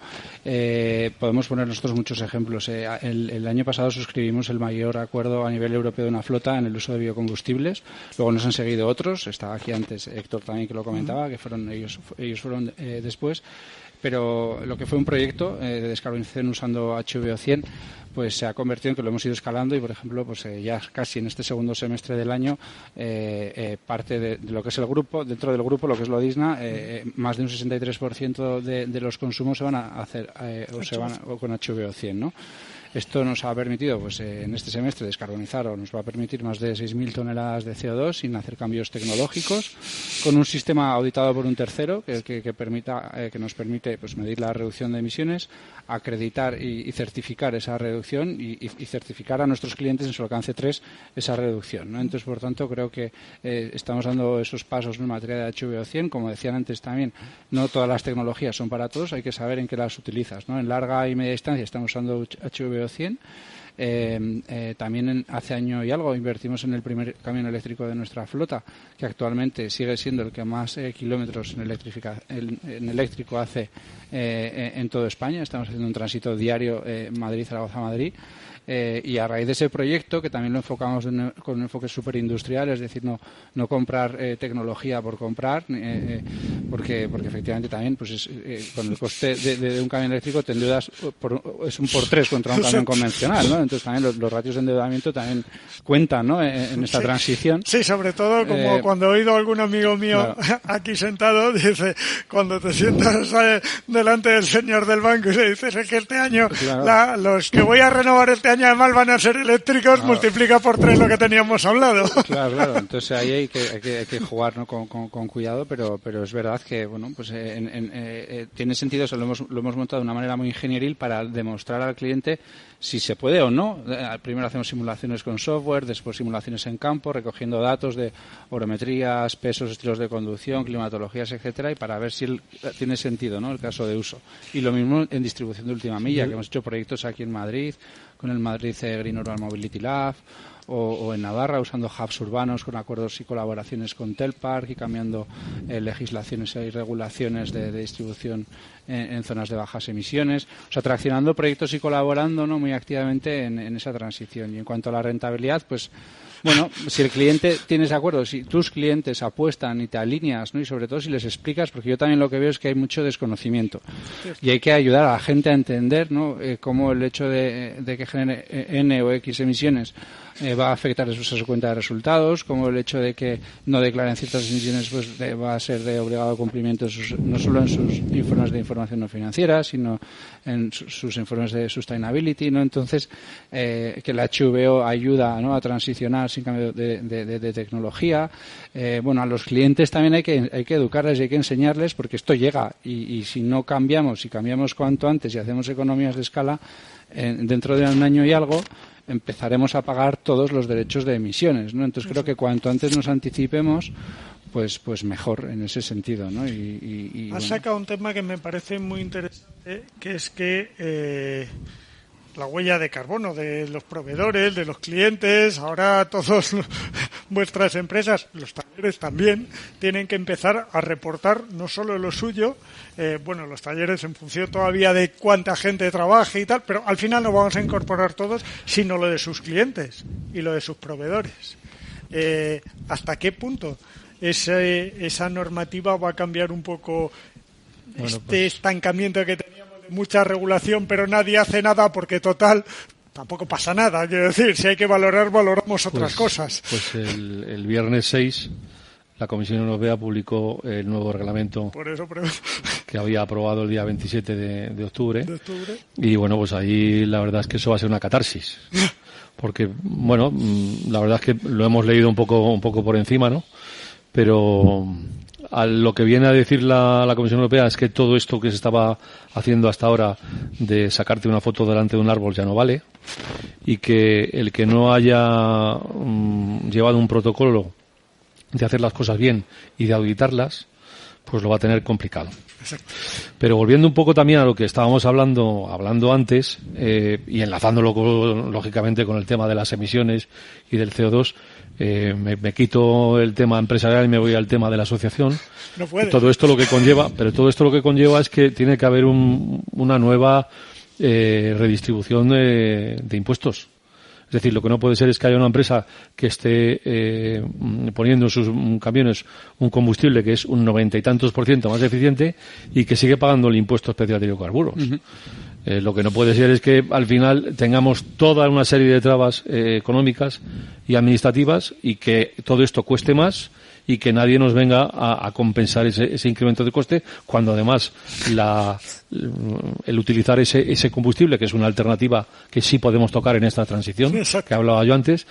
Podemos poner nosotros muchos ejemplos. El año pasado suscribimos el mayor acuerdo a nivel europeo de una flota en el uso de biocombustibles. Luego nos han seguido otros. Estaba aquí antes Héctor también que lo comentaba, que fueron ellos fueron después. Pero lo que fue un proyecto de descarbonización usando HVO 100 pues se ha convertido en que lo hemos ido escalando y, por ejemplo, pues ya casi en este segundo semestre del año parte de lo que es el grupo, dentro del grupo, lo que es lo DISNA, más de un 63% de los consumos se van a hacer con HVO 100, ¿no? Esto nos ha permitido, pues en este semestre, descarbonizar, o nos va a permitir más de 6.000 toneladas de CO2 sin hacer cambios tecnológicos, con un sistema auditado por un tercero que nos permite pues medir la reducción de emisiones, acreditar y certificar esa reducción y certificar a nuestros clientes en su alcance 3 esa reducción, ¿no? Entonces, por tanto, creo que estamos dando esos pasos en materia de HVO 100. Como decían antes también, no todas las tecnologías son para todos, hay que saber en qué las utilizas, ¿no? En larga y media distancia estamos usando HVO 100. También hace año y algo invertimos en el primer camión eléctrico de nuestra flota, que actualmente sigue siendo el que más kilómetros en eléctrico hace en toda España. Estamos haciendo un tránsito diario Madrid-Zaragoza-Madrid. Y a raíz de ese proyecto, que también lo enfocamos con un enfoque superindustrial, es decir, no comprar tecnología por comprar, porque efectivamente también pues con el coste de un camión eléctrico te endeudas es un por 3 contra un camión convencional, ¿no? Entonces también los ratios de endeudamiento también cuentan, ¿no? En esta transición. Sí, sobre todo como cuando he oído a algún amigo mío aquí sentado, dice, cuando te sientas delante del señor del banco y le dices, es que este año los que voy a renovar este año además van a ser eléctricos, multiplica por 3 lo que teníamos hablado. Claro. Entonces ahí hay que jugar, ¿no? con cuidado, pero es verdad que bueno, pues tiene sentido. Eso lo hemos montado de una manera muy ingenieril para demostrar al cliente si se puede o no. Primero hacemos simulaciones con software, después simulaciones en campo, recogiendo datos de orometrías, pesos, estilos de conducción, climatologías, etcétera, y para ver si tiene sentido, ¿no? El caso de uso. Y lo mismo en distribución de última milla, que hemos hecho proyectos aquí en Madrid, con el Madrid Green Urban Mobility Lab, o en Navarra, usando hubs urbanos con acuerdos y colaboraciones con Telpark y cambiando legislaciones y regulaciones de distribución en zonas de bajas emisiones. O sea, traccionando proyectos y colaborando, ¿no? muy activamente en esa transición. Y en cuanto a la rentabilidad, pues bueno, si el cliente tienes acuerdo, si tus clientes apuestan y te alineas, ¿no? Y sobre todo si les explicas, porque yo también lo que veo es que hay mucho desconocimiento y hay que ayudar a la gente a entender, ¿no? Cómo el hecho de que genere N o X emisiones va a afectar a su cuenta de resultados, como el hecho de que no declaren ciertas emisiones pues va a ser de obligado cumplimiento no solo en sus informes de información no financiera, sino en sus informes de sustainability, ¿no? Entonces, que la HVO ayuda, ¿no? a transicionar sin cambio de tecnología. Bueno, a los clientes también hay que educarles y hay que enseñarles, porque esto llega y si no cambiamos, si cambiamos cuanto antes y hacemos economías de escala, dentro de un año y algo empezaremos a pagar todos los derechos de emisiones, ¿no? Entonces creo que cuanto antes nos anticipemos, pues mejor en ese sentido, ¿no? Y has sacado un tema que me parece muy interesante, que es que la huella de carbono de los proveedores, de los clientes, ahora todos vuestras empresas, los talleres también, tienen que empezar a reportar no solo lo suyo, los talleres en función todavía de cuánta gente trabaje y tal, pero al final no vamos a incorporar todos, sino lo de sus clientes y lo de sus proveedores. ¿Hasta qué punto esa normativa va a cambiar un poco estancamiento que teníamos? Mucha regulación, pero nadie hace nada porque, total, tampoco pasa nada. Quiero decir, si hay que valorar, valoramos otras cosas. Pues el viernes 6 la Comisión Europea publicó el nuevo reglamento que había aprobado el día 27 de octubre. Y bueno, pues ahí la verdad es que eso va a ser una catarsis. Porque, bueno, la verdad es que lo hemos leído un poco por encima, ¿no? Pero a lo que viene a decir la Comisión Europea es que todo esto que se estaba haciendo hasta ahora de sacarte una foto delante de un árbol ya no vale, y que el que no haya llevado un protocolo de hacer las cosas bien y de auditarlas, pues lo va a tener complicado. Exacto. Pero volviendo un poco también a lo que estábamos hablando antes, y enlazándolo lógicamente con el tema de las emisiones y del CO2, me quito el tema empresarial y me voy al tema de la asociación. No puede. Todo esto lo que conlleva es que tiene que haber una nueva redistribución de impuestos. Es decir, lo que no puede ser es que haya una empresa que esté poniendo en sus camiones un combustible que es un 90 y tantos % más eficiente y que sigue pagando el impuesto especial de hidrocarburos. Uh-huh. Lo que no puede ser es que al final tengamos toda una serie de trabas económicas y administrativas y que todo esto cueste más y que nadie nos venga a compensar ese incremento de coste, cuando además el utilizar ese combustible, que es una alternativa que sí podemos tocar en esta transición, que hablaba yo antes,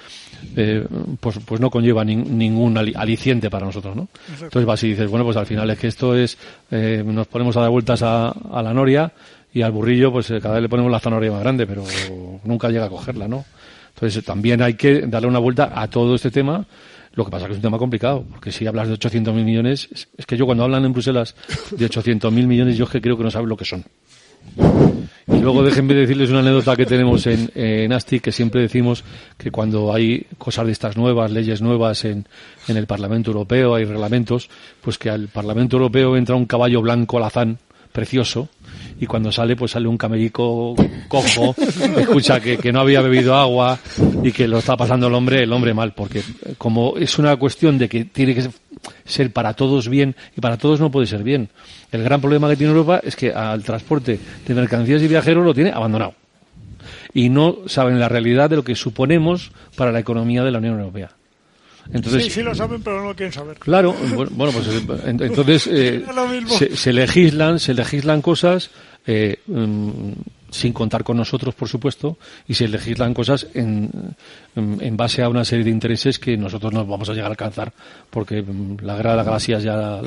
pues no conlleva ningún aliciente para nosotros, ¿no? Entonces vas y dices, bueno, pues al final es que esto es, nos ponemos a dar vueltas a la noria, y al burrillo pues cada vez le ponemos la zanahoria más grande, pero nunca llega a cogerla, ¿no? Entonces también hay que darle una vuelta a todo este tema. Lo que pasa es que es un tema complicado, porque si hablas de 800.000 millones, es que yo cuando hablan en Bruselas de 800.000 millones, yo es que creo que no saben lo que son. Y luego déjenme decirles una anécdota que tenemos en ASTI, que siempre decimos que cuando hay cosas de estas nuevas, leyes nuevas en el Parlamento Europeo, hay reglamentos, pues que al Parlamento Europeo entra un caballo blanco alazán, precioso, y cuando sale, pues sale un camelico cojo, escucha que no había bebido agua y que lo está pasando el hombre mal, porque como es una cuestión de que tiene que ser para todos bien, y para todos no puede ser bien. El gran problema que tiene Europa es que al transporte de mercancías y viajeros lo tiene abandonado. Y no saben la realidad de lo que suponemos para la economía de la Unión Europea. Entonces, sí lo saben, pero no lo quieren saber. Claro, bueno, pues entonces se legislan cosas sin contar con nosotros, por supuesto, y se legislan cosas en base a una serie de intereses que nosotros no vamos a llegar a alcanzar, porque la Guerra de las Galaxias ya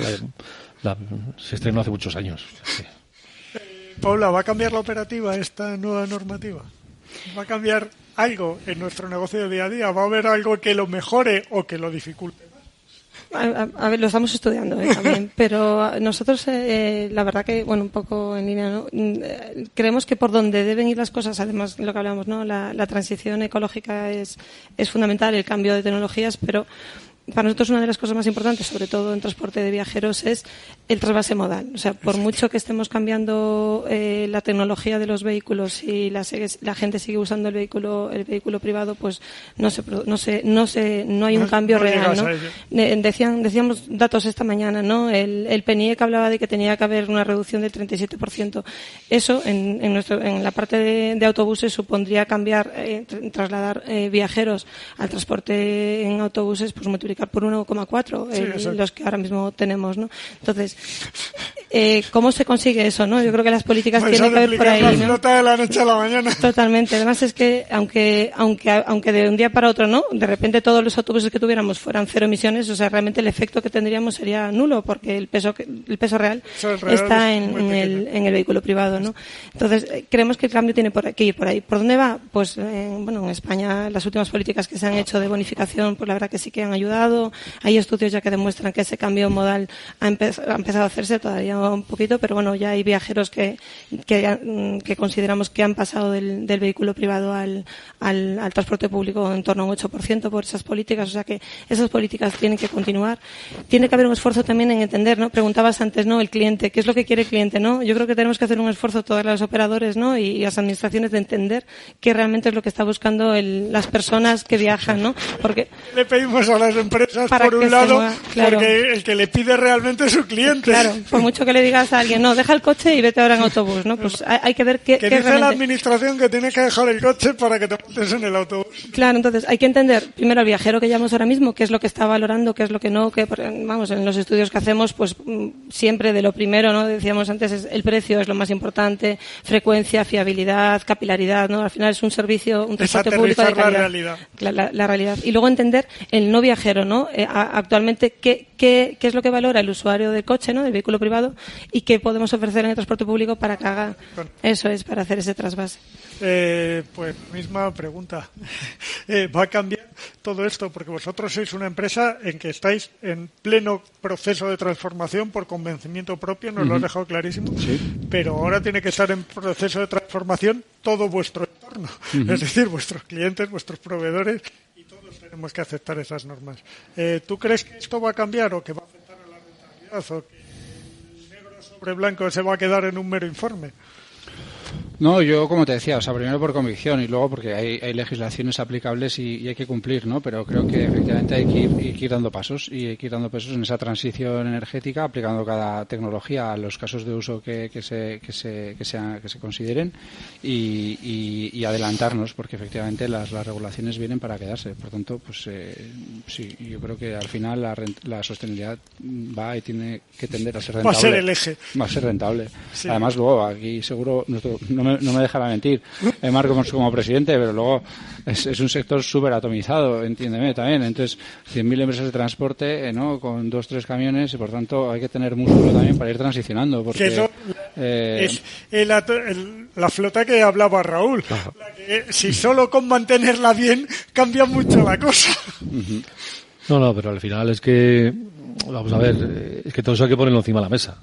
se estrenó hace muchos años. Sí. Paula, ¿va a cambiar la operativa esta nueva normativa? ¿Va a cambiar algo en nuestro negocio de día a día? ¿Va a haber algo que lo mejore o que lo dificulte? A ver, lo estamos estudiando también, pero nosotros, la verdad que, bueno, un poco en línea, ¿no? Creemos que por donde deben ir las cosas, además de lo que hablamos, ¿no? La transición ecológica es fundamental, el cambio de tecnologías, pero para nosotros una de las cosas más importantes, sobre todo en transporte de viajeros, es el trasvase modal. O sea, por mucho que estemos cambiando la tecnología de los vehículos y la gente sigue usando el vehículo privado, pues no hay un cambio real, ¿no? Decíamos datos esta mañana, ¿no? El PNIE que hablaba de que tenía que haber una reducción del 37%. Eso en la parte de autobuses supondría trasladar viajeros al transporte en autobuses, pues multiplicar por 1,4 los que ahora mismo tenemos, ¿no? Entonces, ¿cómo se consigue eso, no? Yo creo que las políticas tienen que haber por ahí, la ¿no? flota de la noche a la mañana. Totalmente. Además es que aunque de un día para otro, ¿no? De repente todos los autobuses que tuviéramos fueran cero emisiones, o sea, realmente el efecto que tendríamos sería nulo, porque el peso real está en el vehículo privado, ¿no? Entonces, creemos que el cambio tiene que ir por ahí. ¿Por dónde va? Pues, en España las últimas políticas que se han hecho de bonificación, pues la verdad que sí que han ayudado. Hay estudios ya que demuestran que ese cambio modal ha empezado a hacerse, todavía un poquito, pero bueno, ya hay viajeros que consideramos que han pasado del vehículo privado al transporte público en torno a un 8% por esas políticas, o sea que esas políticas tienen que continuar. Tiene que haber un esfuerzo también en entender, ¿no? Preguntabas antes, ¿no? El cliente, ¿qué es lo que quiere el cliente, no? Yo creo que tenemos que hacer un esfuerzo todos los operadores, ¿no? Y las administraciones de entender qué realmente es lo que está buscando las personas que viajan, ¿no? Porque le pedimos a las empresas, por un lado, claro, porque el que le pide realmente es su cliente. Claro, por mucho que le digas a alguien, no, deja el coche y vete ahora en autobús, ¿no? Pues hay que ver qué dice realmente... la administración que tienes que dejar el coche para que te montes en el autobús. Claro, entonces hay que entender primero al viajero que llamamos ahora mismo, qué es lo que está valorando, qué es lo que no, vamos, en los estudios que hacemos, pues siempre de lo primero, ¿no? Decíamos antes, el precio es lo más importante, frecuencia, fiabilidad, capilaridad, ¿no? Al final es un servicio, un transporte público de calidad. La realidad. Y luego entender el no viajero, ¿no? Actualmente, ¿qué es lo que valora el usuario del coche, ¿no? Del vehículo privado, y qué podemos ofrecer en el transporte público para que haga eso, es para hacer ese trasvase. Pues misma pregunta. ¿Va a cambiar todo esto? Porque vosotros sois una empresa en que estáis en pleno proceso de transformación por convencimiento propio, nos lo has dejado clarísimo, sí. Pero ahora tiene que estar en proceso de transformación todo vuestro entorno, es decir, vuestros clientes, vuestros proveedores, y todos tenemos que aceptar esas normas. ¿Tú crees que esto va a cambiar o que va a afectar a la rentabilidad o que el negro sobre blanco se va a quedar en un mero informe? No, yo como te decía, o sea, primero por convicción y luego porque hay legislaciones aplicables y hay que cumplir, ¿no? Pero creo que efectivamente hay que ir dando pasos y hay que ir dando pasos en esa transición energética, aplicando cada tecnología a los casos de uso que se consideren y adelantarnos, porque efectivamente las regulaciones vienen para quedarse. Por tanto, pues sí, yo creo que al final la sostenibilidad va y tiene que tender a ser rentable. Va a ser el eje. Va a ser rentable. Sí. Además, luego aquí seguro no me dejará mentir Marco como presidente, pero luego es un sector súper atomizado, entiéndeme también. Entonces, 100.000 empresas de transporte, ¿no? Con 2-3 camiones, y por tanto hay que tener músculo también para ir transicionando. Porque es la flota que hablaba Raúl. La que, si solo con mantenerla bien cambia mucho la cosa. No, pero al final es que, vamos a ver, es que todo eso hay que ponerlo encima de la mesa.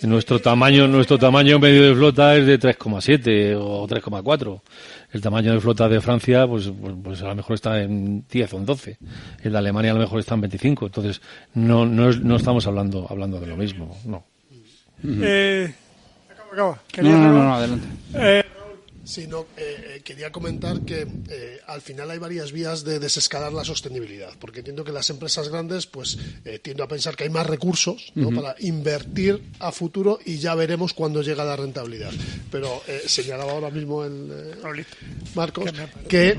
Nuestro tamaño medio de flota es de 3,7 o 3,4. El tamaño de flota de Francia, pues a lo mejor está en 10 o en 12. El de Alemania a lo mejor está en 25. Entonces, no estamos hablando de lo mismo, no. Acaba. No, adelante. Sí, quería comentar que al final hay varias vías de desescalar la sostenibilidad, porque entiendo que las empresas grandes pues tiendo a pensar que hay más recursos, ¿no? para invertir a futuro y ya veremos cuándo llega la rentabilidad. Pero señalaba ahora mismo el Marcos que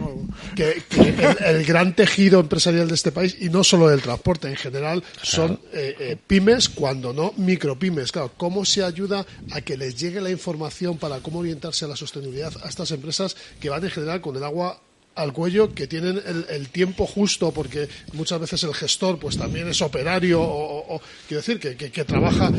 el gran tejido empresarial de este país, y no solo del transporte en general, son pymes, cuando no micropymes. Claro, ¿cómo se ayuda a que les llegue la información para cómo orientarse a la sostenibilidad a estas empresas que van en general con el agua al cuello, que tienen el tiempo justo, porque muchas veces el gestor pues también es operario o quiero decir que trabaja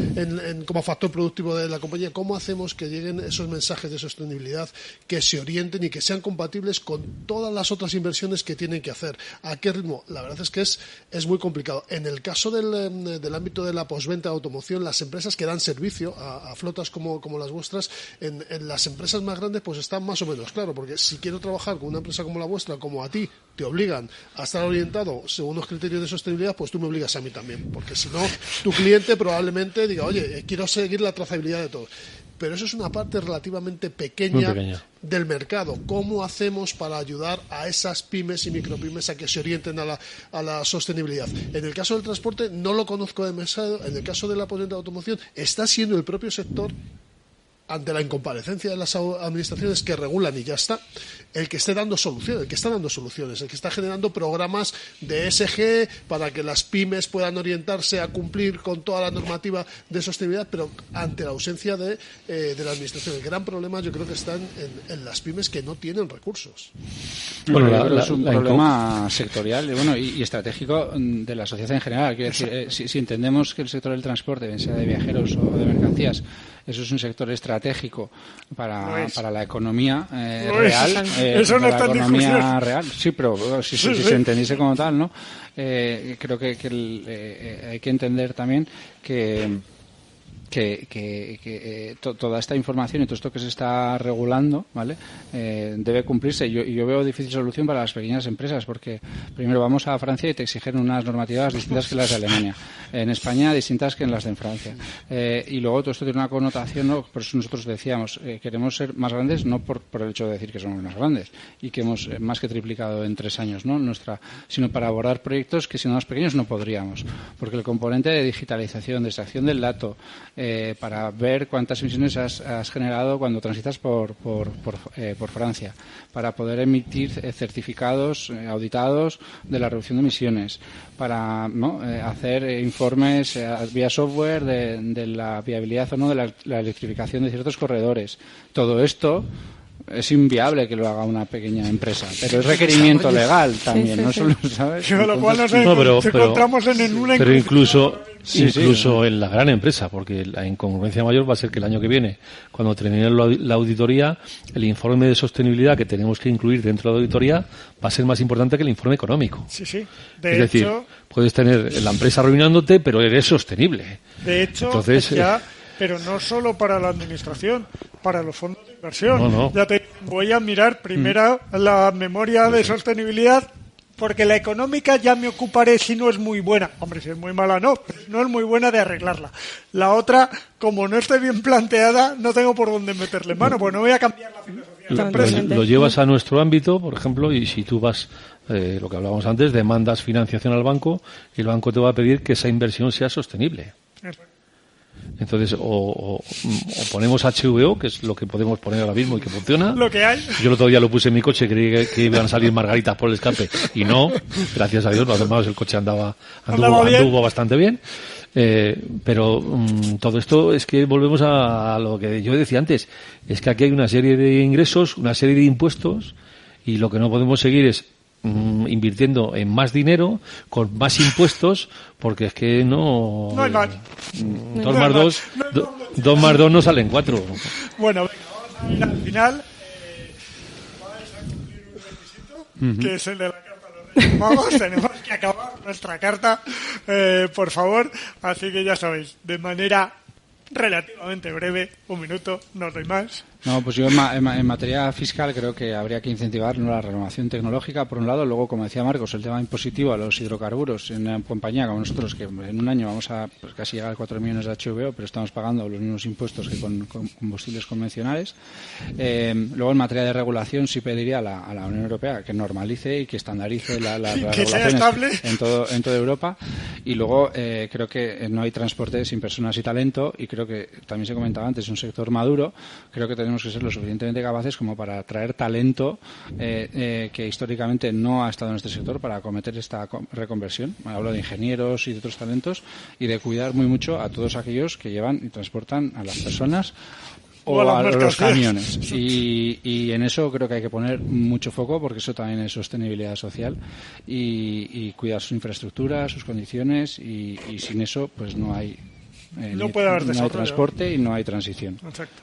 como factor productivo de la compañía? ¿Cómo hacemos que lleguen esos mensajes de sostenibilidad, que se orienten y que sean compatibles con todas las otras inversiones que tienen que hacer? ¿A qué ritmo? La verdad es que es muy complicado. En el caso del ámbito de la postventa de automoción, las empresas que dan servicio a flotas como las vuestras, en las empresas más grandes pues están más o menos claro, porque si quiero trabajar con una empresa como la vuestra, como a ti te obligan a estar orientado según los criterios de sostenibilidad, pues tú me obligas a mí también, porque si no, tu cliente probablemente diga, oye, quiero seguir la trazabilidad de todo. Pero eso es una parte relativamente pequeña del mercado. ¿Cómo hacemos para ayudar a esas pymes y micropymes a que se orienten a la sostenibilidad? En el caso del transporte no lo conozco demasiado. En el caso de la postventa de automoción está siendo el propio sector, ante la incomparecencia de las administraciones que regulan y ya está, el que esté dando soluciones, el que está generando programas de ESG para que las pymes puedan orientarse a cumplir con toda la normativa de sostenibilidad, pero ante la ausencia de la administración. El gran problema yo creo que está en las pymes que no tienen recursos. Bueno, es un problema sectorial y estratégico de la sociedad en general. Quiero decir, si entendemos que el sector del transporte, bien sea de viajeros o de mercancías, eso es un sector estratégico para la economía real. Eso no está en discusión. Real. Sí, pero si se entendiese como tal, ¿no? Creo que hay que entender también que toda esta información y todo esto que se está regulando, ¿vale? Debe cumplirse. Yo veo difícil solución para las pequeñas empresas, porque primero vamos a Francia y te exigen unas normativas distintas que las de Alemania, en España distintas que en las de Francia, y luego todo esto tiene una connotación, ¿no? Por eso nosotros decíamos, queremos ser más grandes, no por el hecho de decir que somos más grandes y que hemos más que triplicado en 3 años, ¿no? Sino para abordar proyectos que siendo más pequeños no podríamos, porque el componente de digitalización, de extracción del dato, para ver cuántas emisiones has generado cuando transitas por Francia, para poder emitir certificados auditados de la reducción de emisiones, para hacer informes vía software de la viabilidad o no de la electrificación de ciertos corredores. Todo esto es inviable que lo haga una pequeña empresa, pero es requerimiento legal también, no solo, ¿sabes? Lo cual nos encontramos en una pero incluso en la gran empresa, porque la incongruencia mayor va a ser que el año que viene, cuando termine la auditoría, el informe de sostenibilidad que tenemos que incluir dentro de la auditoría va a ser más importante que el informe económico. Sí. Es decir, puedes tener la empresa arruinándote, pero eres sostenible. De hecho, pero no solo para la administración, para los fondos de inversión. No. Ya voy a mirar primero la memoria de sostenibilidad porque la económica ya me ocuparé si no es muy buena. Hombre, si es muy mala no, pero no es muy buena de arreglarla. La otra, como no esté bien planteada, no tengo por dónde meterle mano, pues no voy a cambiar la filosofía de la empresa. Lo llevas a nuestro ámbito, por ejemplo, y si tú vas, lo que hablábamos antes, demandas financiación al banco, y el banco te va a pedir que esa inversión sea sostenible. Entonces, o ponemos HVO, que es lo que podemos poner ahora mismo y que funciona. Lo que hay. Yo el otro día lo puse en mi coche, creí que iban a salir margaritas por el escape, y no, gracias a Dios, además el coche anduvo bastante bien. Pero todo esto es que volvemos a lo que yo decía antes, es que aquí hay una serie de ingresos, una serie de impuestos, y lo que no podemos seguir es invirtiendo en más dinero, con más impuestos, porque es que no hay más. 2 más 2 2 más 2 no salen 4. Bueno, venga, vamos a ver al final. Vais a cumplir un requisito, que es el de la carta de los Reyes Magos. Tenemos que acabar nuestra carta, por favor. Así que ya sabéis, de manera relativamente breve, 1 minuto, no os doy más. No, pues yo en materia fiscal creo que habría que incentivar la renovación tecnológica, por un lado. Luego, como decía Marcos, el tema impositivo a los hidrocarburos en una compañía como nosotros, que en un año vamos a casi llegar a 4 millones de HVO, pero estamos pagando los mismos impuestos que con combustibles convencionales. Luego, en materia de regulación, sí pediría a la Unión Europea que normalice y que estandarice las regulaciones en toda Europa. Y luego, creo que no hay transporte sin personas y talento, y creo que también se comentaba antes, es un sector maduro. Creo que tenemos que ser lo suficientemente capaces como para atraer talento que históricamente no ha estado en este sector para acometer esta reconversión. Hablo de ingenieros y de otros talentos, y de cuidar muy mucho a todos aquellos que llevan y transportan a las personas o a los camiones. Y en eso creo que hay que poner mucho foco, porque eso también es sostenibilidad social, y cuidar sus infraestructuras, sus condiciones, y sin eso pues no hay puede haber no hay transporte y no hay transición. Exacto.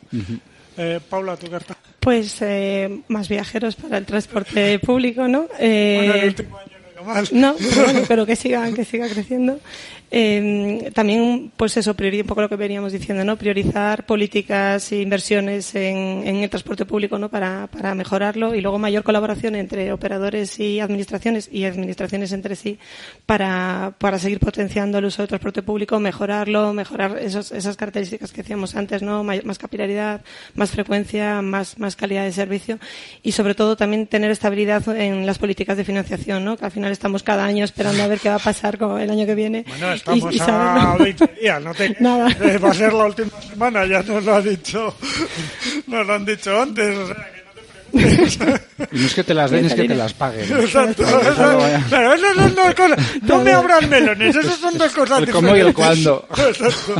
Paula, tu carta. Pues más viajeros para el transporte público, ¿no? Bueno, el último año no iba mal. No, pero que siga creciendo. También, pues eso, un poco lo que veníamos diciendo, ¿no? Priorizar políticas e inversiones en el transporte público, ¿no? Para mejorarlo, y luego mayor colaboración entre operadores y administraciones entre sí para seguir potenciando el uso del transporte público, mejorar esas características que decíamos antes, ¿no? Más capilaridad, más frecuencia, más calidad de servicio, y sobre todo también tener estabilidad en las políticas de financiación, ¿no? Que al final estamos cada año esperando a ver qué va a pasar con el año que viene. Bueno, estamos a 20 días, no te nada. Va a ser la última semana, ya nos lo han dicho antes, o sea que no te preocupes. Y no es que te las den, es que te las paguen. Exacto. Claro, esas son 2 cosas. No me abran melones, esas son 2 cosas diferentes. El cómo y el cuándo. Exacto.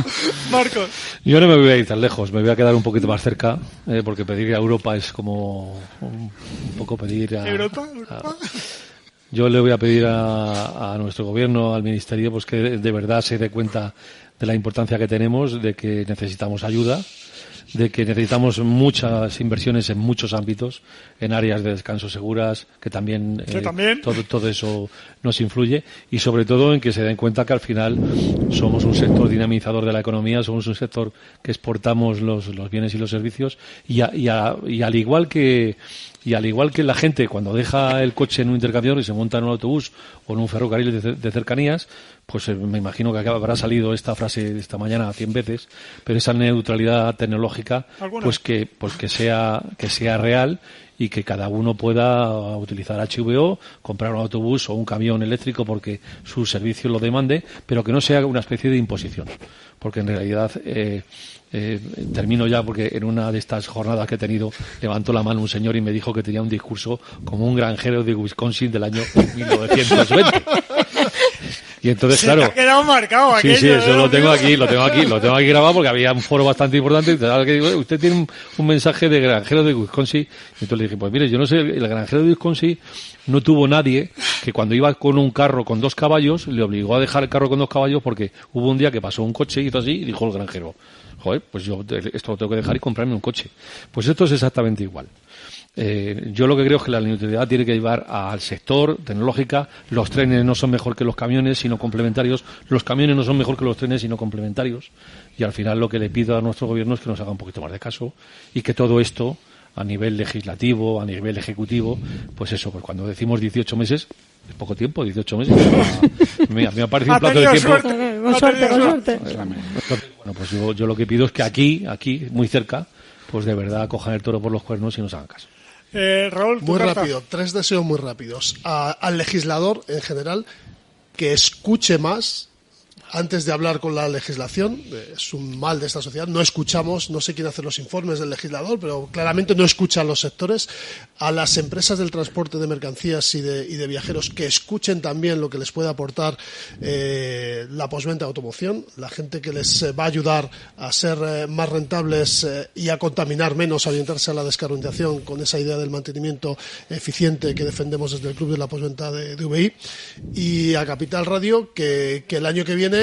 Marcos. Yo no me voy a ir tan lejos, me voy a quedar un poquito más cerca, porque pedir a Europa es como un poco pedir a... ¿Europa? Yo le voy a pedir a nuestro gobierno, al ministerio, pues que de verdad se dé cuenta de la importancia que tenemos, de que necesitamos ayuda, de que necesitamos muchas inversiones en muchos ámbitos, en áreas de descanso seguras, que también, todo eso nos influye, y sobre todo en que se den cuenta que al final somos un sector dinamizador de la economía, somos un sector que exportamos los bienes y los servicios, y al igual que la gente cuando deja el coche en un intercambiador y se monta en un autobús o en un ferrocarril de cercanías, pues me imagino que habrá salido esta frase esta mañana 100 veces, pero esa neutralidad tecnológica, pues que sea real, y que cada uno pueda utilizar HVO, comprar un autobús o un camión eléctrico porque su servicio lo demande, pero que no sea una especie de imposición, porque en realidad termino ya, porque en una de estas jornadas que he tenido levantó la mano un señor y me dijo que tenía un discurso como un granjero de Wisconsin del año 1920. Y entonces, claro, te ha quedado marcado aquello, sí, eso lo tengo aquí grabado, porque había un foro bastante importante. Usted tiene un mensaje de granjero de Wisconsin. Y entonces le dije, pues mire, yo no sé, el granjero de Wisconsin no tuvo nadie que cuando iba con un carro con 2 caballos le obligó a dejar el carro con 2 caballos, porque hubo un día que pasó un coche y hizo así y dijo el granjero, joder, pues yo esto lo tengo que dejar y comprarme un coche. Pues esto es exactamente igual. Yo lo que creo es que la neutralidad tiene que llevar al sector tecnológica. Los trenes no son mejor que los camiones, sino complementarios. Los camiones no son mejor que los trenes, sino complementarios. Y al final lo que le pido a nuestro gobierno es que nos haga un poquito más de caso, y que todo esto, a nivel legislativo, a nivel ejecutivo, pues eso, pues cuando decimos 18 meses, Es poco tiempo, 18 meses. A mí me ha parecido un plazo de tiempo. Con suerte. Bueno, pues yo lo que pido es que aquí, muy cerca, pues de verdad cojan el toro por los cuernos y nos hagan caso. Raúl, muy rápido, 3 deseos muy rápidos. Al legislador en general que escuche más antes de hablar con la legislación. Es un mal de esta sociedad. No escuchamos, no sé quién hace los informes del legislador, pero claramente no escuchan los sectores. A las empresas del transporte de mercancías y de viajeros que escuchen también lo que les puede aportar la postventa de automoción, la gente que les va a ayudar a ser más rentables y a contaminar menos, a orientarse a la descarbonización con esa idea del mantenimiento eficiente que defendemos desde el Club de la Postventa de VI. Y a Capital Radio que el año que viene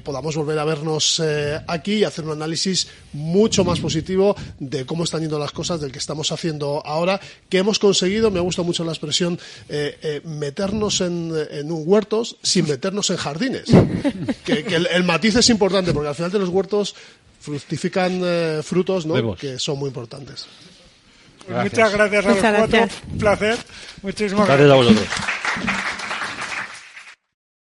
podamos volver a vernos aquí y hacer un análisis mucho más positivo de cómo están yendo las cosas, del que estamos haciendo ahora, que hemos conseguido, me gusta mucho la expresión, meternos en un huertos sin meternos en jardines. que el matiz es importante, porque al final de los huertos fructifican frutos, ¿no? Que son muy importantes. Pues muchas gracias a los cuatro. Un placer. Muchísimas gracias a vosotros.